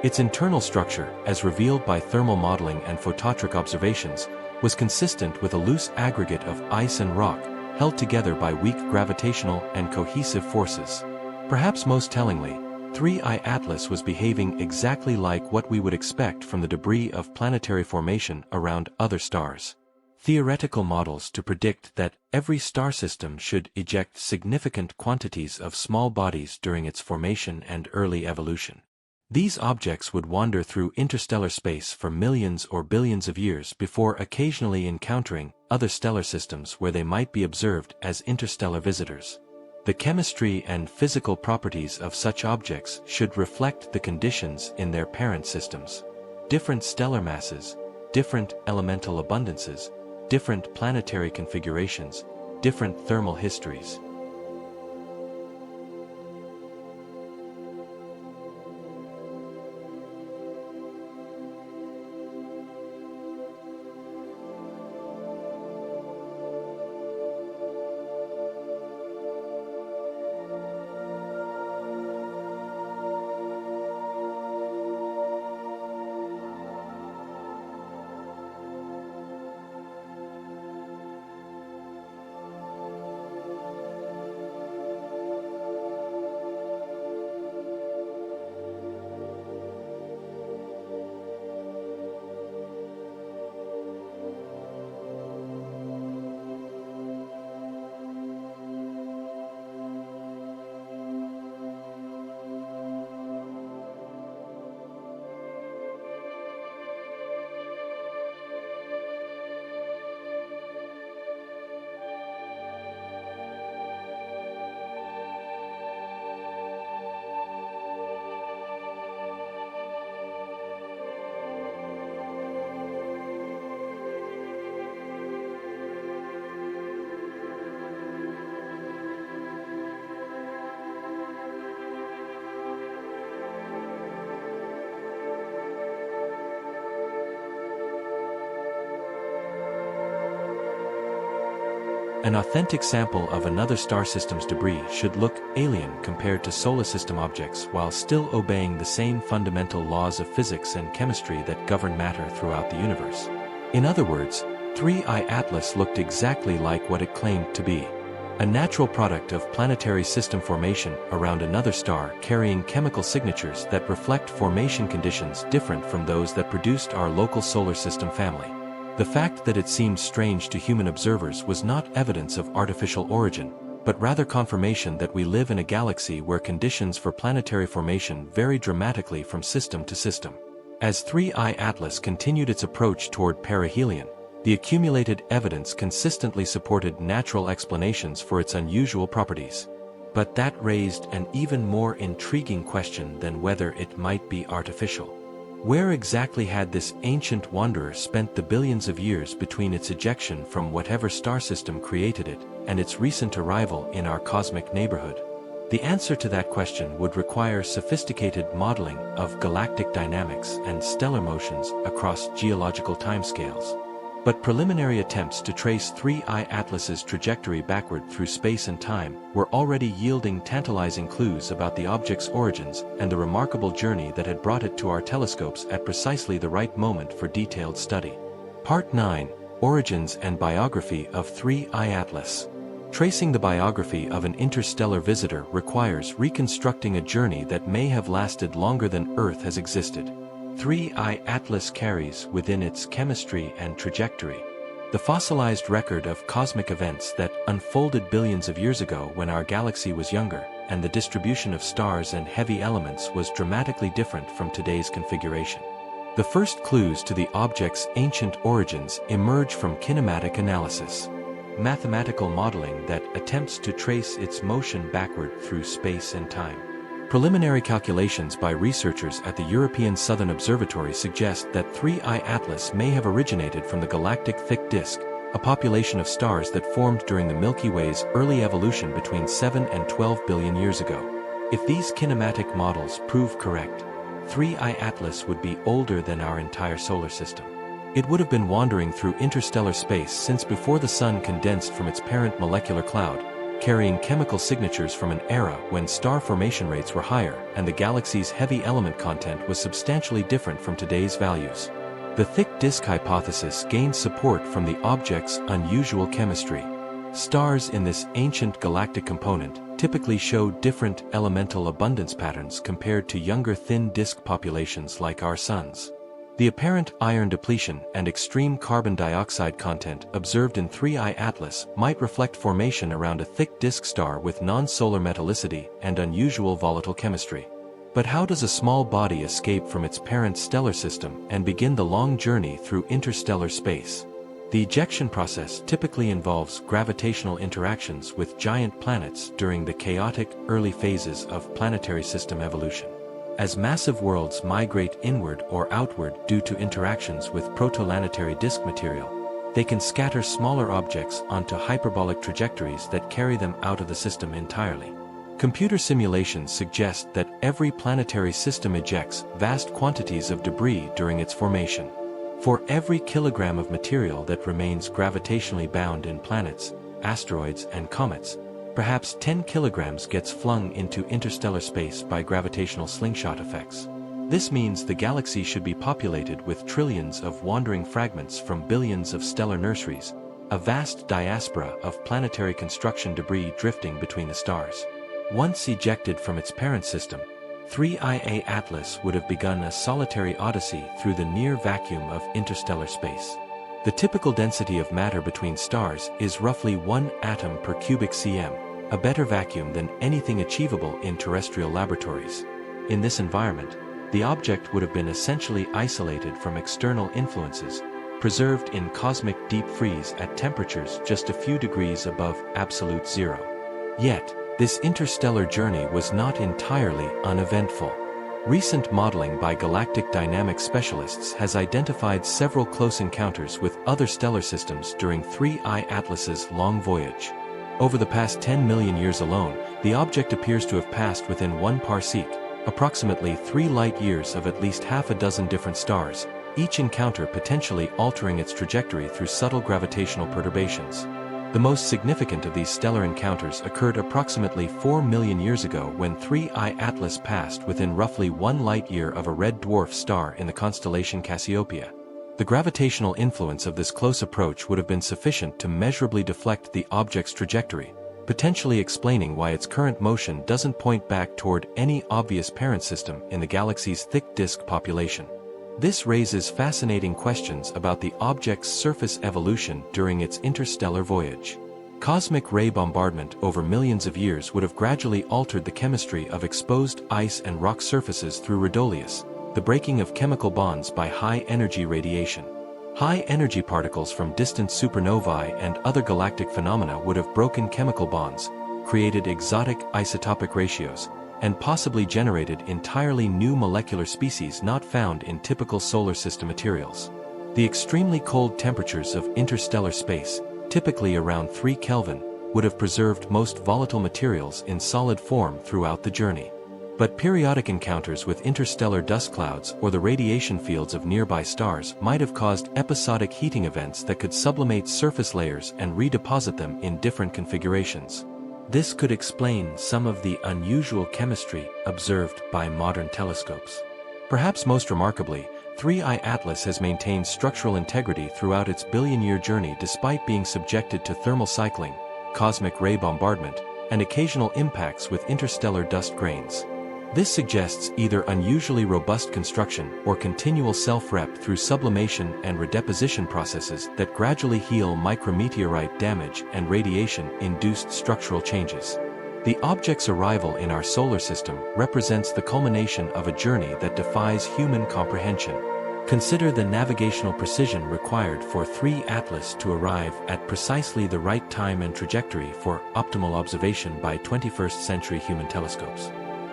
Its internal structure, as revealed by thermal modeling and photometric observations, was consistent with a loose aggregate of ice and rock, held together by weak gravitational and cohesive forces. Perhaps most tellingly, 3I Atlas was behaving exactly like what we would expect from the debris of planetary formation around other stars. Theoretical models to predict that every star system should eject significant quantities of small bodies during its formation and early evolution. These objects would wander through interstellar space for millions or billions of years before occasionally encountering other stellar systems where they might be observed as interstellar visitors. The chemistry and physical properties of such objects should reflect the conditions in their parent systems. Different stellar masses, different elemental abundances, different planetary configurations, different thermal histories. An authentic sample of another star system's debris should look alien compared to solar system objects while still obeying the same fundamental laws of physics and chemistry that govern matter throughout the universe. In other words, 3I Atlas looked exactly like what it claimed to be. A natural product of planetary system formation around another star carrying chemical signatures that reflect formation conditions different from those that produced our local solar system family. The fact that it seemed strange to human observers was not evidence of artificial origin, but rather confirmation that we live in a galaxy where conditions for planetary formation vary dramatically from system to system. As 3I Atlas continued its approach toward perihelion, the accumulated evidence consistently supported natural explanations for its unusual properties. But that raised an even more intriguing question than whether it might be artificial. Where exactly had this ancient wanderer spent the billions of years between its ejection from whatever star system created it and its recent arrival in our cosmic neighborhood? The answer to that question would require sophisticated modeling of galactic dynamics and stellar motions across geological timescales. But preliminary attempts to trace 3I Atlas's trajectory backward through space and time were already yielding tantalizing clues about the object's origins and the remarkable journey that had brought it to our telescopes at precisely the right moment for detailed study. Part 9: Origins and Biography of 3I Atlas. Tracing the biography of an interstellar visitor requires reconstructing a journey that may have lasted longer than Earth has existed. 3I Atlas carries within its chemistry and trajectory the fossilized record of cosmic events that unfolded billions of years ago when our galaxy was younger, and the distribution of stars and heavy elements was dramatically different from today's configuration. The first clues to the object's ancient origins emerge from kinematic analysis, mathematical modeling that attempts to trace its motion backward through space and time. Preliminary calculations by researchers at the European Southern Observatory suggest that 3I Atlas may have originated from the galactic thick disk, a population of stars that formed during the Milky Way's early evolution between 7 and 12 billion years ago. If these kinematic models prove correct, 3I Atlas would be older than our entire solar system. It would have been wandering through interstellar space since before the Sun condensed from its parent molecular cloud, carrying chemical signatures from an era when star formation rates were higher and the galaxy's heavy element content was substantially different from today's values. The thick disk hypothesis gained support from the object's unusual chemistry. Stars in this ancient galactic component typically show different elemental abundance patterns compared to younger thin disk populations like our Sun's. The apparent iron depletion and extreme carbon dioxide content observed in 3I Atlas might reflect formation around a thick disk star with non-solar metallicity and unusual volatile chemistry. But how does a small body escape from its parent stellar system and begin the long journey through interstellar space? The ejection process typically involves gravitational interactions with giant planets during the chaotic early phases of planetary system evolution. As massive worlds migrate inward or outward due to interactions with protoplanetary disk material, they can scatter smaller objects onto hyperbolic trajectories that carry them out of the system entirely. Computer simulations suggest that every planetary system ejects vast quantities of debris during its formation. For every kilogram of material that remains gravitationally bound in planets, asteroids, and comets, perhaps 10 kilograms gets flung into interstellar space by gravitational slingshot effects. This means the galaxy should be populated with trillions of wandering fragments from billions of stellar nurseries, a vast diaspora of planetary construction debris drifting between the stars. Once ejected from its parent system, 3IA Atlas would have begun a solitary odyssey through the near vacuum of interstellar space. The typical density of matter between stars is roughly 1 atom per cubic cm, a better vacuum than anything achievable in terrestrial laboratories. In this environment, the object would have been essentially isolated from external influences, preserved in cosmic deep freeze at temperatures just a few degrees above absolute zero. Yet, this interstellar journey was not entirely uneventful. Recent modeling by galactic dynamics specialists has identified several close encounters with other stellar systems during 3I Atlas's long voyage. Over the past 10 million years alone, the object appears to have passed within 1 parsec, approximately 3 light-years of at least half a dozen different stars, each encounter potentially altering its trajectory through subtle gravitational perturbations. The most significant of these stellar encounters occurred approximately 4 million years ago when 3I Atlas passed within roughly 1 light-year of a red dwarf star in the constellation Cassiopeia. The gravitational influence of this close approach would have been sufficient to measurably deflect the object's trajectory, potentially explaining why its current motion doesn't point back toward any obvious parent system in the galaxy's thick disk population. This raises fascinating questions about the object's surface evolution during its interstellar voyage. Cosmic ray bombardment over millions of years would have gradually altered the chemistry of exposed ice and rock surfaces through rhodolius, the breaking of chemical bonds by high-energy radiation. High-energy particles from distant supernovae and other galactic phenomena would have broken chemical bonds, created exotic isotopic ratios, and possibly generated entirely new molecular species not found in typical solar system materials. The extremely cold temperatures of interstellar space, typically around 3 Kelvin, would have preserved most volatile materials in solid form throughout the journey. But periodic encounters with interstellar dust clouds or the radiation fields of nearby stars might have caused episodic heating events that could sublimate surface layers and redeposit them in different configurations. This could explain some of the unusual chemistry observed by modern telescopes. Perhaps most remarkably, 3I Atlas has maintained structural integrity throughout its billion-year journey despite being subjected to thermal cycling, cosmic ray bombardment, and occasional impacts with interstellar dust grains. This suggests either unusually robust construction or continual self-rep through sublimation and redeposition processes that gradually heal micrometeorite damage and radiation-induced structural changes. The object's arrival in our solar system represents the culmination of a journey that defies human comprehension. Consider the navigational precision required for 3 Atlas to arrive at precisely the right time and trajectory for optimal observation by 21st century human telescopes.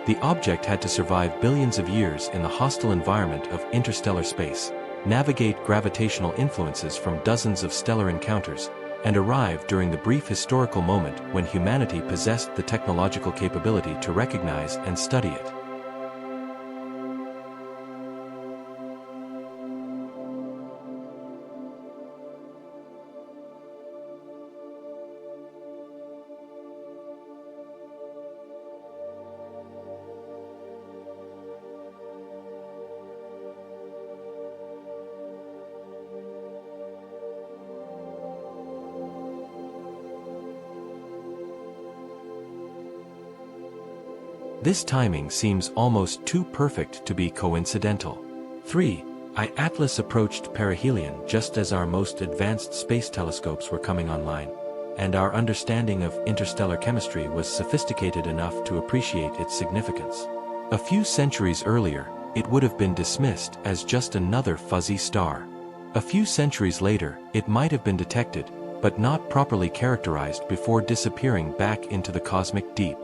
The object had to survive billions of years in the hostile environment of interstellar space, navigate gravitational influences from dozens of stellar encounters, and arrive during the brief historical moment when humanity possessed the technological capability to recognize and study it. This timing seems almost too perfect to be coincidental. 3I Atlas approached perihelion just as our most advanced space telescopes were coming online, and our understanding of interstellar chemistry was sophisticated enough to appreciate its significance. A few centuries earlier, it would have been dismissed as just another fuzzy star. A few centuries later, it might have been detected, but not properly characterized before disappearing back into the cosmic deep.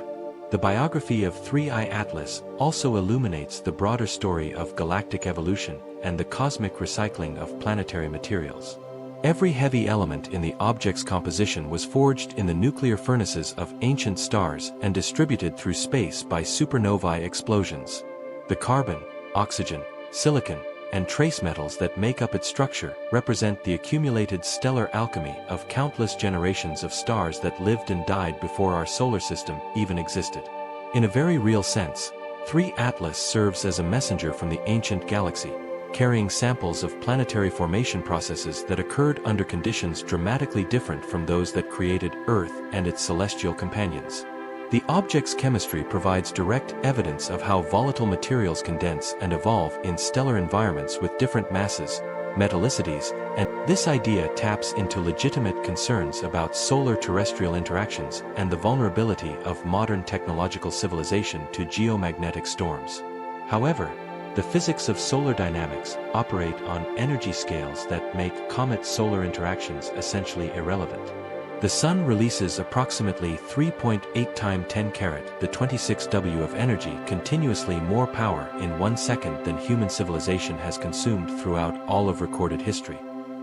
The biography of 3I Atlas also illuminates the broader story of galactic evolution and the cosmic recycling of planetary materials. Every heavy element in the object's composition was forged in the nuclear furnaces of ancient stars and distributed through space by supernovae explosions. The carbon, oxygen, silicon, and trace metals that make up its structure represent the accumulated stellar alchemy of countless generations of stars that lived and died before our solar system even existed. In a very real sense, 3 Atlas serves as a messenger from the ancient galaxy, carrying samples of planetary formation processes that occurred under conditions dramatically different from those that created Earth and its celestial companions. The object's chemistry provides direct evidence of how volatile materials condense and evolve in stellar environments with different masses, metallicities, and this idea taps into legitimate concerns about solar-terrestrial interactions and the vulnerability of modern technological civilization to geomagnetic storms. However, the physics of solar dynamics operate on energy scales that make comet-solar interactions essentially irrelevant. The Sun releases approximately 3.8 times 10 carat the 26W of energy, continuously more power in 1 second than human civilization has consumed throughout all of recorded history.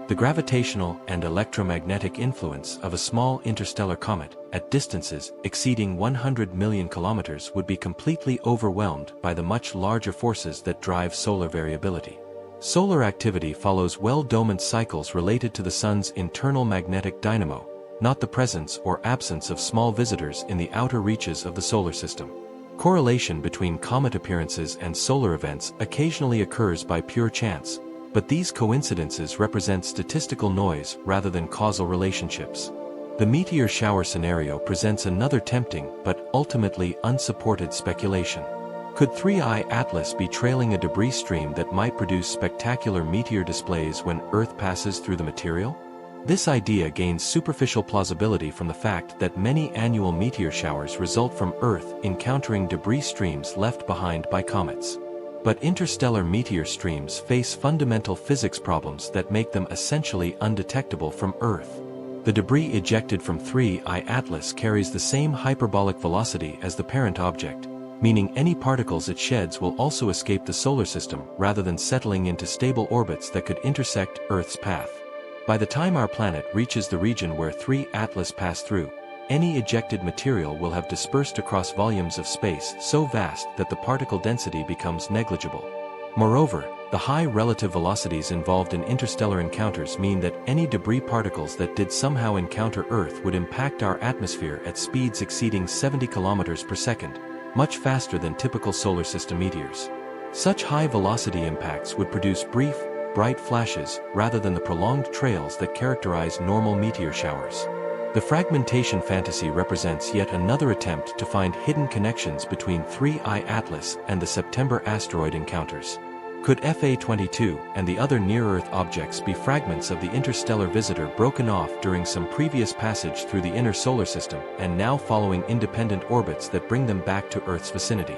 The gravitational and electromagnetic influence of a small interstellar comet at distances exceeding 100 million kilometers would be completely overwhelmed by the much larger forces that drive solar variability. Solar activity follows well-documented cycles related to the Sun's internal magnetic dynamo, not the presence or absence of small visitors in the outer reaches of the solar system. Correlation between comet appearances and solar events occasionally occurs by pure chance, but these coincidences represent statistical noise rather than causal relationships. The meteor shower scenario presents another tempting but ultimately unsupported speculation. Could 3I Atlas be trailing a debris stream that might produce spectacular meteor displays when Earth passes through the material? This idea gains superficial plausibility from the fact that many annual meteor showers result from Earth encountering debris streams left behind by comets. But interstellar meteor streams face fundamental physics problems that make them essentially undetectable from Earth. The debris ejected from 3I Atlas carries the same hyperbolic velocity as the parent object, meaning any particles it sheds will also escape the solar system rather than settling into stable orbits that could intersect Earth's path. By the time our planet reaches the region where 3 Atlas pass through, any ejected material will have dispersed across volumes of space so vast that the particle density becomes negligible. Moreover, the high relative velocities involved in interstellar encounters mean that any debris particles that did somehow encounter Earth would impact our atmosphere at speeds exceeding 70 kilometers per second, much faster than typical solar system meteors. Such high-velocity impacts would produce brief, bright flashes rather than the prolonged trails that characterize normal meteor showers. The fragmentation fantasy represents yet another attempt to find hidden connections between 3I Atlas and the September asteroid encounters. Could FA-22 and the other near-Earth objects be fragments of the interstellar visitor broken off during some previous passage through the inner solar system and now following independent orbits that bring them back to Earth's vicinity?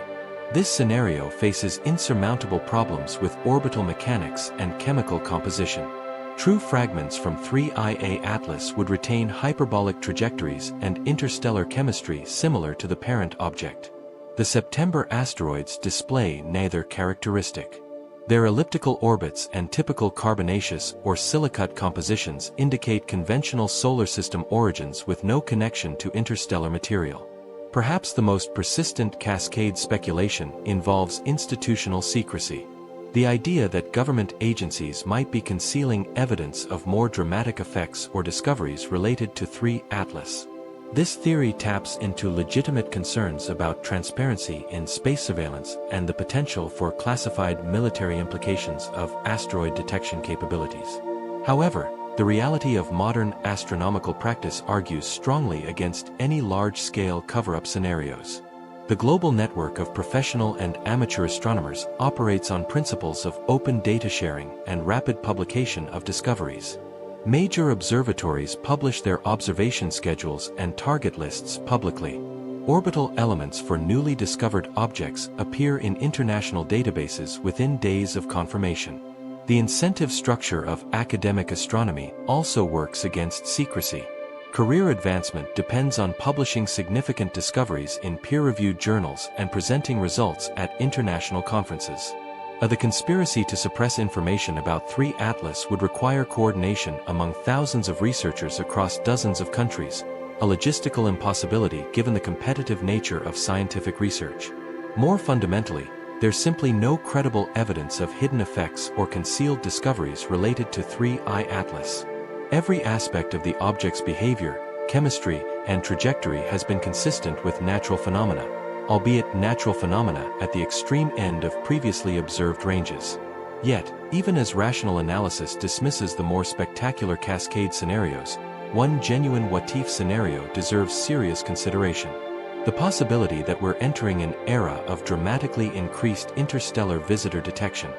This scenario faces insurmountable problems with orbital mechanics and chemical composition. True fragments from 3IA Atlas would retain hyperbolic trajectories and interstellar chemistry similar to the parent object. The September asteroids display neither characteristic. Their elliptical orbits and typical carbonaceous or silicate compositions indicate conventional solar system origins with no connection to interstellar material. Perhaps the most persistent cascade speculation involves institutional secrecy. The idea that government agencies might be concealing evidence of more dramatic effects or discoveries related to 3 Atlas. This theory taps into legitimate concerns about transparency in space surveillance and the potential for classified military implications of asteroid detection capabilities. However, the reality of modern astronomical practice argues strongly against any large-scale cover-up scenarios. The global network of professional and amateur astronomers operates on principles of open data sharing and rapid publication of discoveries. Major observatories publish their observation schedules and target lists publicly. Orbital elements for newly discovered objects appear in international databases within days of confirmation. The incentive structure of academic astronomy also works against secrecy. Career advancement depends on publishing significant discoveries in peer-reviewed journals and presenting results at international conferences. The conspiracy to suppress information about 3 Atlas would require coordination among thousands of researchers across dozens of countries, a logistical impossibility given the competitive nature of scientific research. More fundamentally, there's simply no credible evidence of hidden effects or concealed discoveries related to 3I Atlas. Every aspect of the object's behavior, chemistry, and trajectory has been consistent with natural phenomena, albeit natural phenomena at the extreme end of previously observed ranges. Yet, even as rational analysis dismisses the more spectacular cascade scenarios, one genuine what-if scenario deserves serious consideration. The possibility that we're entering an era of dramatically increased interstellar visitor detection.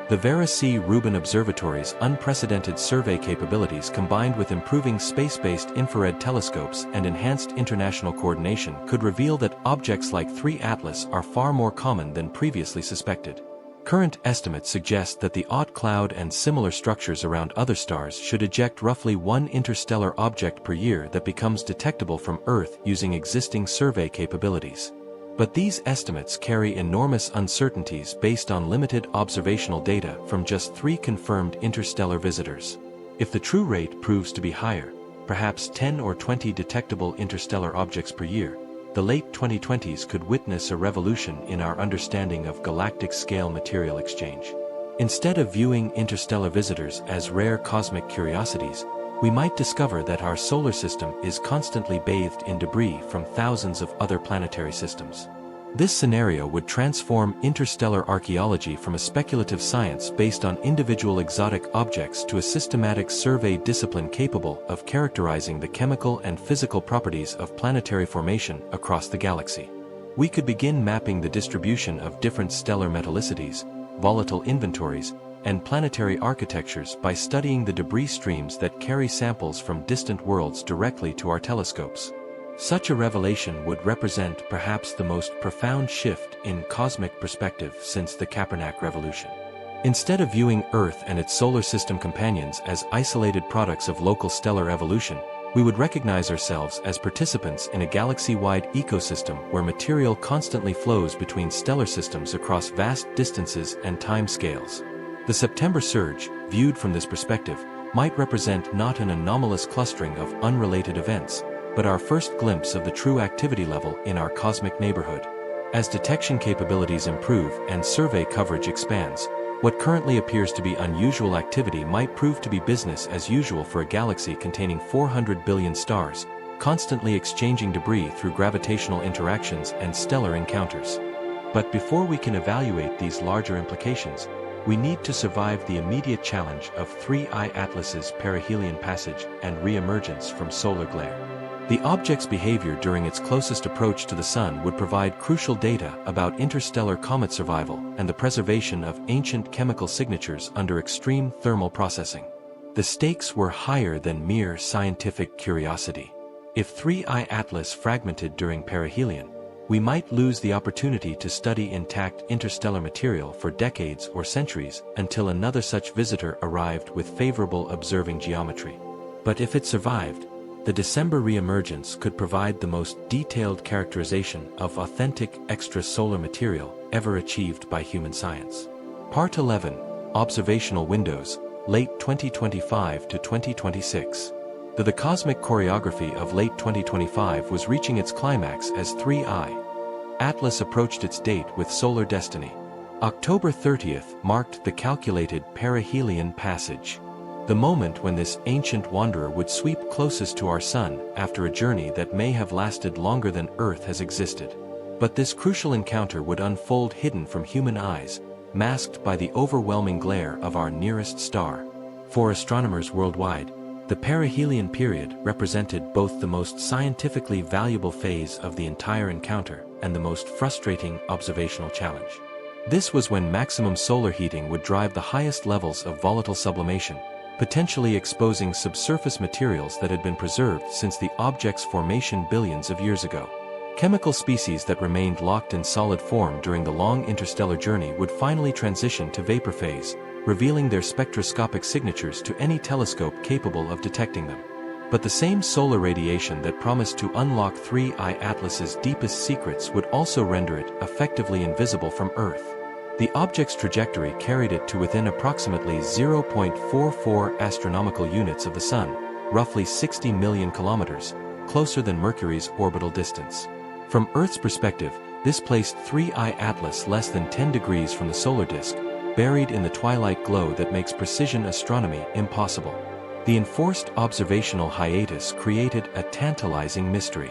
The Vera C. Rubin Observatory's unprecedented survey capabilities combined with improving space-based infrared telescopes and enhanced international coordination could reveal that objects like 3 Atlas are far more common than previously suspected. Current estimates suggest that the Oort cloud and similar structures around other stars should eject roughly 1 interstellar object per year that becomes detectable from Earth using existing survey capabilities. But these estimates carry enormous uncertainties based on limited observational data from just 3 confirmed interstellar visitors. If the true rate proves to be higher, perhaps 10 or 20 detectable interstellar objects per year, the late 2020s could witness a revolution in our understanding of galactic-scale material exchange. Instead of viewing interstellar visitors as rare cosmic curiosities, we might discover that our solar system is constantly bathed in debris from thousands of other planetary systems. This scenario would transform interstellar archaeology from a speculative science based on individual exotic objects to a systematic survey discipline capable of characterizing the chemical and physical properties of planetary formation across the galaxy. We could begin mapping the distribution of different stellar metallicities, volatile inventories, and planetary architectures by studying the debris streams that carry samples from distant worlds directly to our telescopes. Such a revelation would represent perhaps the most profound shift in cosmic perspective since the Copernic Revolution. Instead of viewing Earth and its solar system companions as isolated products of local stellar evolution, we would recognize ourselves as participants in a galaxy-wide ecosystem where material constantly flows between stellar systems across vast distances and time scales. The September surge, viewed from this perspective, might represent not an anomalous clustering of unrelated events, but our first glimpse of the true activity level in our cosmic neighborhood. As detection capabilities improve and survey coverage expands, what currently appears to be unusual activity might prove to be business as usual for a galaxy containing 400 billion stars, constantly exchanging debris through gravitational interactions and stellar encounters. But before we can evaluate these larger implications, we need to survive the immediate challenge of 3I Atlas's perihelion passage and re-emergence from solar glare. The object's behavior during its closest approach to the Sun would provide crucial data about interstellar comet survival and the preservation of ancient chemical signatures under extreme thermal processing. The stakes were higher than mere scientific curiosity. If 3I Atlas fragmented during perihelion, we might lose the opportunity to study intact interstellar material for decades or centuries until another such visitor arrived with favorable observing geometry. But if it survived, the December re-emergence could provide the most detailed characterization of authentic extrasolar material ever achieved by human science. Part 11, Observational Windows, late 2025 to 2026. The cosmic choreography of late 2025 was reaching its climax as 3I Atlas approached its date with solar destiny. October 30th marked the calculated perihelion passage. The moment when this ancient wanderer would sweep closest to our Sun after a journey that may have lasted longer than Earth has existed. But this crucial encounter would unfold hidden from human eyes, masked by the overwhelming glare of our nearest star. For astronomers worldwide, the perihelion period represented both the most scientifically valuable phase of the entire encounter and the most frustrating observational challenge. This was when maximum solar heating would drive the highest levels of volatile sublimation, potentially exposing subsurface materials that had been preserved since the object's formation billions of years ago. Chemical species that remained locked in solid form during the long interstellar journey would finally transition to vapor phase, revealing their spectroscopic signatures to any telescope capable of detecting them. But the same solar radiation that promised to unlock 3I Atlas's deepest secrets would also render it effectively invisible from Earth. The object's trajectory carried it to within approximately 0.44 astronomical units of the Sun, roughly 60 million kilometers, closer than Mercury's orbital distance. From Earth's perspective, this placed 3I Atlas less than 10 degrees from the solar disk, buried in the twilight glow that makes precision astronomy impossible. The enforced observational hiatus created a tantalizing mystery.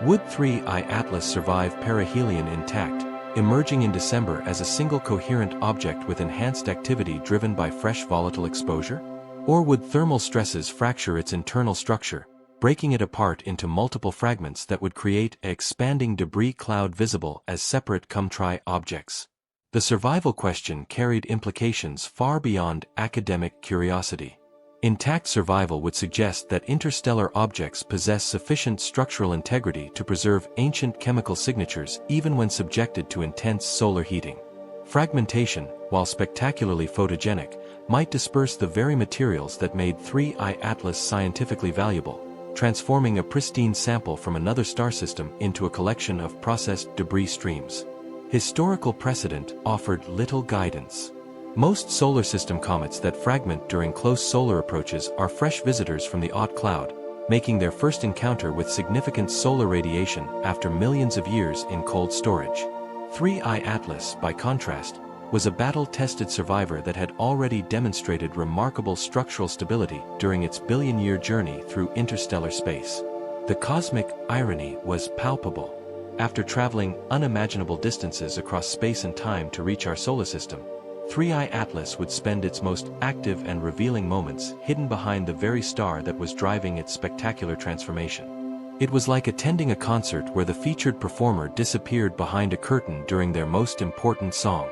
Would 3I Atlas survive perihelion intact, emerging in December as a single coherent object with enhanced activity driven by fresh volatile exposure? Or would thermal stresses fracture its internal structure, breaking it apart into multiple fragments that would create an expanding debris cloud visible as separate cum-tri objects? The survival question carried implications far beyond academic curiosity. Intact survival would suggest that interstellar objects possess sufficient structural integrity to preserve ancient chemical signatures even when subjected to intense solar heating. Fragmentation, while spectacularly photogenic, might disperse the very materials that made 3I Atlas scientifically valuable, transforming a pristine sample from another star system into a collection of processed debris streams. Historical precedent offered little guidance. Most solar system comets that fragment during close solar approaches are fresh visitors from the Oort cloud, making their first encounter with significant solar radiation after millions of years in cold storage. 3I Atlas, by contrast, was a battle-tested survivor that had already demonstrated remarkable structural stability during its billion-year journey through interstellar space. The cosmic irony was palpable. After traveling unimaginable distances across space and time to reach our solar system, 3I Atlas would spend its most active and revealing moments hidden behind the very star that was driving its spectacular transformation. It was like attending a concert where the featured performer disappeared behind a curtain during their most important song.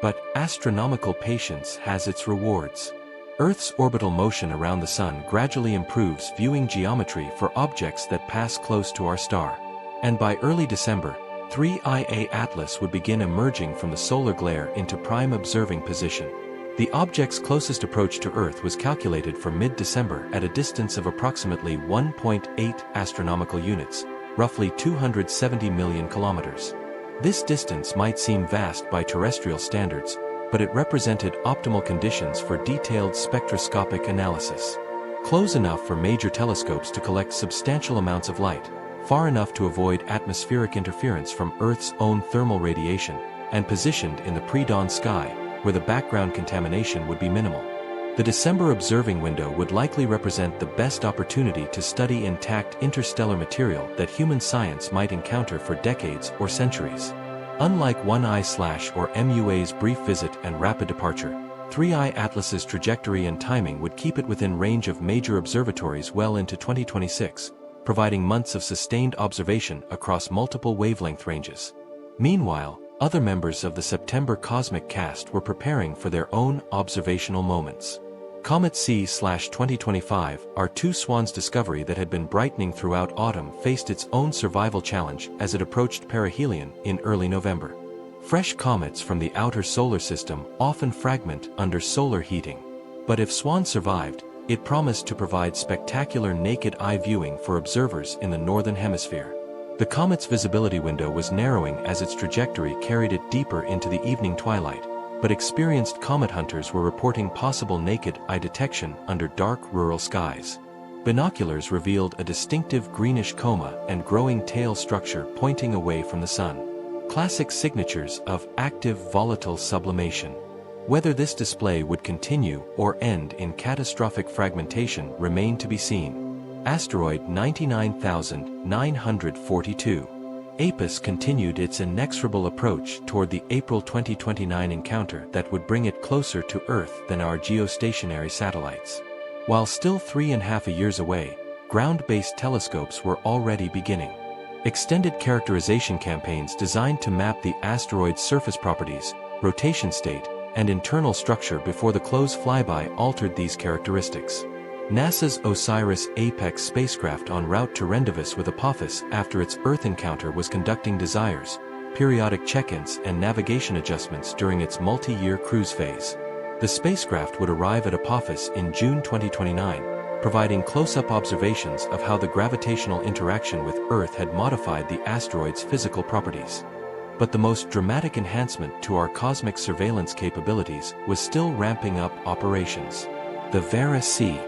But astronomical patience has its rewards. Earth's orbital motion around the Sun gradually improves viewing geometry for objects that pass close to our star. And by early December, 3IA Atlas would begin emerging from the solar glare into prime observing position. The object's closest approach to Earth was calculated for mid-December at a distance of approximately 1.8 astronomical units, roughly 270 million kilometers. This distance might seem vast by terrestrial standards, but it represented optimal conditions for detailed spectroscopic analysis. Close enough for major telescopes to collect substantial amounts of light, far enough to avoid atmospheric interference from Earth's own thermal radiation, and positioned in the pre-dawn sky, where the background contamination would be minimal. The December observing window would likely represent the best opportunity to study intact interstellar material that human science might encounter for decades or centuries. Unlike 1I/ or MUA's brief visit and rapid departure, 3I Atlas's trajectory and timing would keep it within range of major observatories well into 2026, providing months of sustained observation across multiple wavelength ranges. Meanwhile, other members of the September cosmic cast were preparing for their own observational moments. Comet C/2025, our two swans discovery that had been brightening throughout autumn, faced its own survival challenge as it approached perihelion in early November. Fresh comets from the outer solar system often fragment under solar heating. But if Swan survived, it promised to provide spectacular naked-eye viewing for observers in the northern hemisphere. The comet's visibility window was narrowing as its trajectory carried it deeper into the evening twilight, but experienced comet hunters were reporting possible naked-eye detection under dark rural skies. Binoculars revealed a distinctive greenish coma and growing tail structure pointing away from the Sun. Classic signatures of active volatile sublimation. Whether this display would continue or end in catastrophic fragmentation remained to be seen. Asteroid 99942. APUS continued its inexorable approach toward the April 2029 encounter that would bring it closer to Earth than our geostationary satellites. While still 3.5 years away, ground-based telescopes were already beginning. Extended characterization campaigns designed to map the asteroid's surface properties, rotation state, and internal structure before the close flyby altered these characteristics. NASA's OSIRIS-APEX spacecraft en route to Rendezvous with Apophis after its Earth encounter was conducting desires, periodic check-ins and navigation adjustments during its multi-year cruise phase. The spacecraft would arrive at Apophis in June 2029, providing close-up observations of how the gravitational interaction with Earth had modified the asteroid's physical properties. But the most dramatic enhancement to our cosmic surveillance capabilities was still ramping up operations. The Vera C.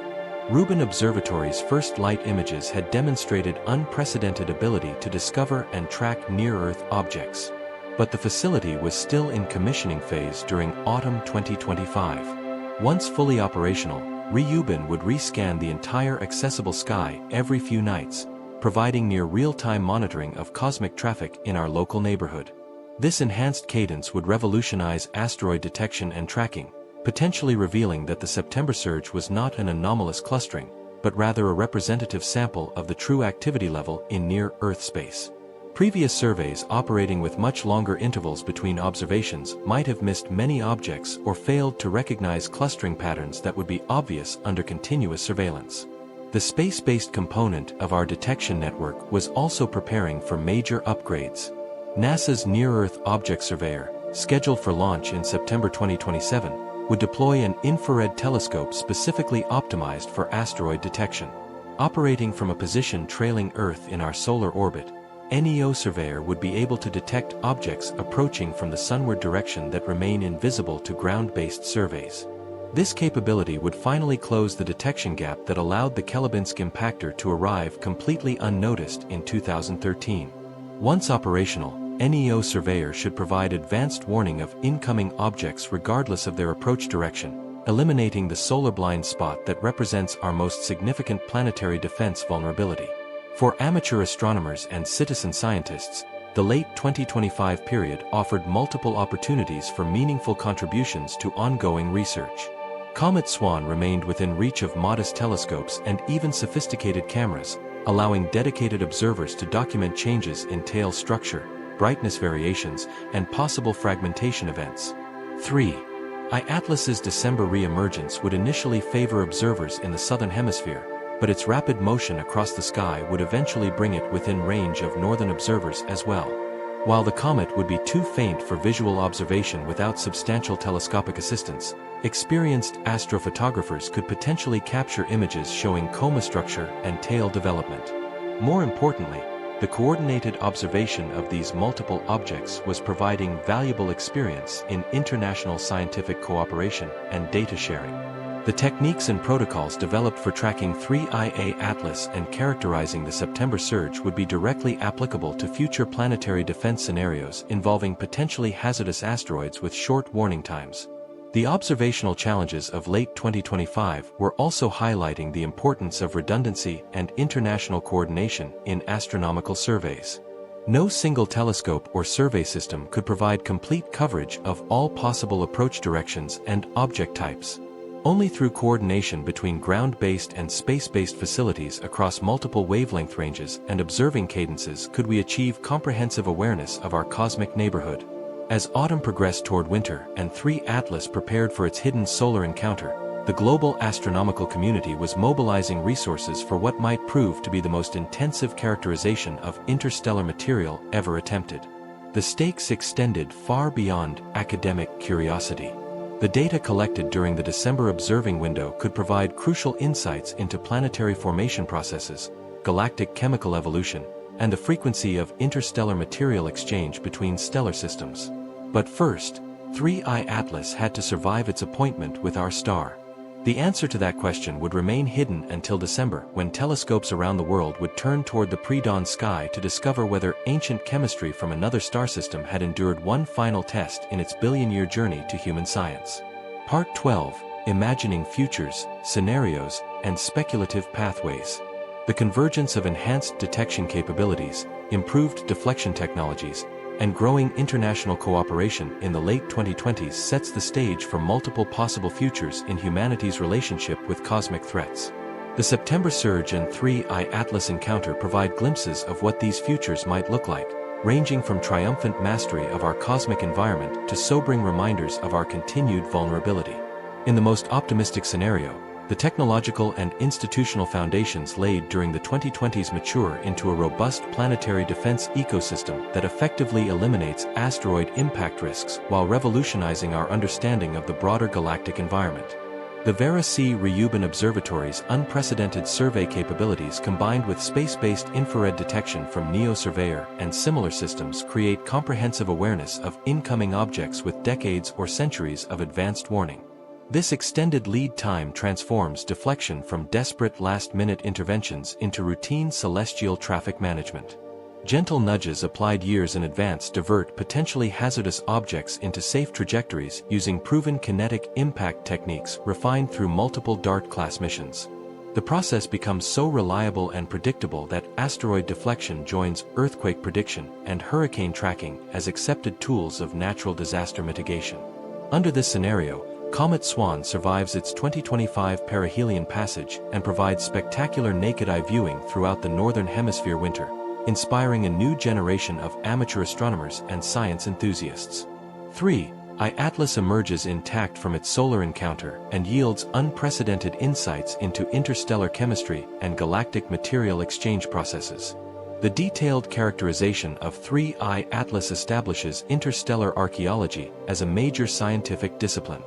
Rubin Observatory's first light images had demonstrated unprecedented ability to discover and track near-Earth objects. But the facility was still in commissioning phase during autumn 2025. Once fully operational, Rubin would rescan the entire accessible sky every few nights, providing near real-time monitoring of cosmic traffic in our local neighborhood. This enhanced cadence would revolutionize asteroid detection and tracking, potentially revealing that the September surge was not an anomalous clustering, but rather a representative sample of the true activity level in near-Earth space. Previous surveys operating with much longer intervals between observations might have missed many objects or failed to recognize clustering patterns that would be obvious under continuous surveillance. The space-based component of our detection network was also preparing for major upgrades. NASA's Near-Earth Object Surveyor, scheduled for launch in September 2027, would deploy an infrared telescope specifically optimized for asteroid detection. Operating from a position trailing Earth in our solar orbit, NEO Surveyor would be able to detect objects approaching from the sunward direction that remain invisible to ground-based surveys. This capability would finally close the detection gap that allowed the Kelebinsk impactor to arrive completely unnoticed in 2013. Once operational, NEO Surveyor should provide advanced warning of incoming objects regardless of their approach direction, eliminating the solar blind spot that represents our most significant planetary defense vulnerability. For amateur astronomers and citizen scientists, the late 2025 period offered multiple opportunities for meaningful contributions to ongoing research. Comet Swan remained within reach of modest telescopes and even sophisticated cameras, allowing dedicated observers to document changes in tail structure, brightness variations, and possible fragmentation events. 3. I-Atlas's December re-emergence would initially favor observers in the southern hemisphere, but its rapid motion across the sky would eventually bring it within range of northern observers as well. While the comet would be too faint for visual observation without substantial telescopic assistance, experienced astrophotographers could potentially capture images showing coma structure and tail development. More importantly, the coordinated observation of these multiple objects was providing valuable experience in international scientific cooperation and data sharing. The techniques and protocols developed for tracking 3IA Atlas and characterizing the September surge would be directly applicable to future planetary defense scenarios involving potentially hazardous asteroids with short warning times. The observational challenges of late 2025 were also highlighting the importance of redundancy and international coordination in astronomical surveys. No single telescope or survey system could provide complete coverage of all possible approach directions and object types. Only through coordination between ground-based and space-based facilities across multiple wavelength ranges and observing cadences could we achieve comprehensive awareness of our cosmic neighborhood. As autumn progressed toward winter and 3 Atlas prepared for its hidden solar encounter, the global astronomical community was mobilizing resources for what might prove to be the most intensive characterization of interstellar material ever attempted. The stakes extended far beyond academic curiosity. The data collected during the December observing window could provide crucial insights into planetary formation processes, galactic chemical evolution, and the frequency of interstellar material exchange between stellar systems. But first, 3I Atlas had to survive its appointment with our star. The answer to that question would remain hidden until December, when telescopes around the world would turn toward the pre-dawn sky to discover whether ancient chemistry from another star system had endured one final test in its billion-year journey to human science. Part 12, Imagining Futures, Scenarios, and Speculative Pathways. The convergence of enhanced detection capabilities, improved deflection technologies, and growing international cooperation in the late 2020s sets the stage for multiple possible futures in humanity's relationship with cosmic threats. The September surge and 3I Atlas encounter provide glimpses of what these futures might look like, ranging from triumphant mastery of our cosmic environment to sobering reminders of our continued vulnerability. In the most optimistic scenario, the technological and institutional foundations laid during the 2020s mature into a robust planetary defense ecosystem that effectively eliminates asteroid impact risks while revolutionizing our understanding of the broader galactic environment. The Vera C. Ryuban Observatory's unprecedented survey capabilities combined with space-based infrared detection from NEO Surveyor and similar systems create comprehensive awareness of incoming objects with decades or centuries of advanced warning. This extended lead time transforms deflection from desperate last-minute interventions into routine celestial traffic management. Gentle nudges applied years in advance divert potentially hazardous objects into safe trajectories using proven kinetic impact techniques refined through multiple DART-class missions. The process becomes so reliable and predictable that asteroid deflection joins earthquake prediction and hurricane tracking as accepted tools of natural disaster mitigation. Under this scenario, Comet Swan survives its 2025 perihelion passage and provides spectacular naked-eye viewing throughout the northern hemisphere winter, inspiring a new generation of amateur astronomers and science enthusiasts. 3. I-Atlas emerges intact from its solar encounter and yields unprecedented insights into interstellar chemistry and galactic material exchange processes. The detailed characterization of 3 I-Atlas establishes interstellar archaeology as a major scientific discipline.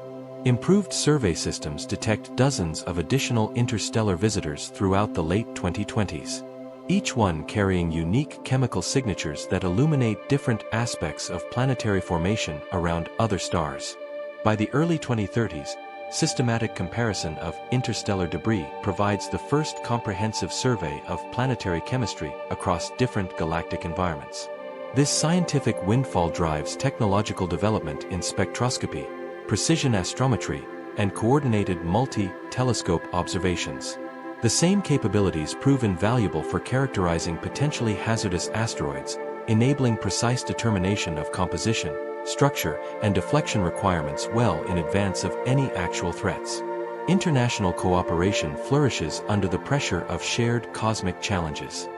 Improved survey systems detect dozens of additional interstellar visitors throughout the late 2020s. Each one carrying unique chemical signatures that illuminate different aspects of planetary formation around other stars. By the early 2030s, systematic comparison of interstellar debris provides the first comprehensive survey of planetary chemistry across different galactic environments. This scientific windfall drives technological development in spectroscopy, precision astrometry, and coordinated multi-telescope observations. The same capabilities prove invaluable for characterizing potentially hazardous asteroids, enabling precise determination of composition, structure, and deflection requirements well in advance of any actual threats. International cooperation flourishes under the pressure of shared cosmic challenges.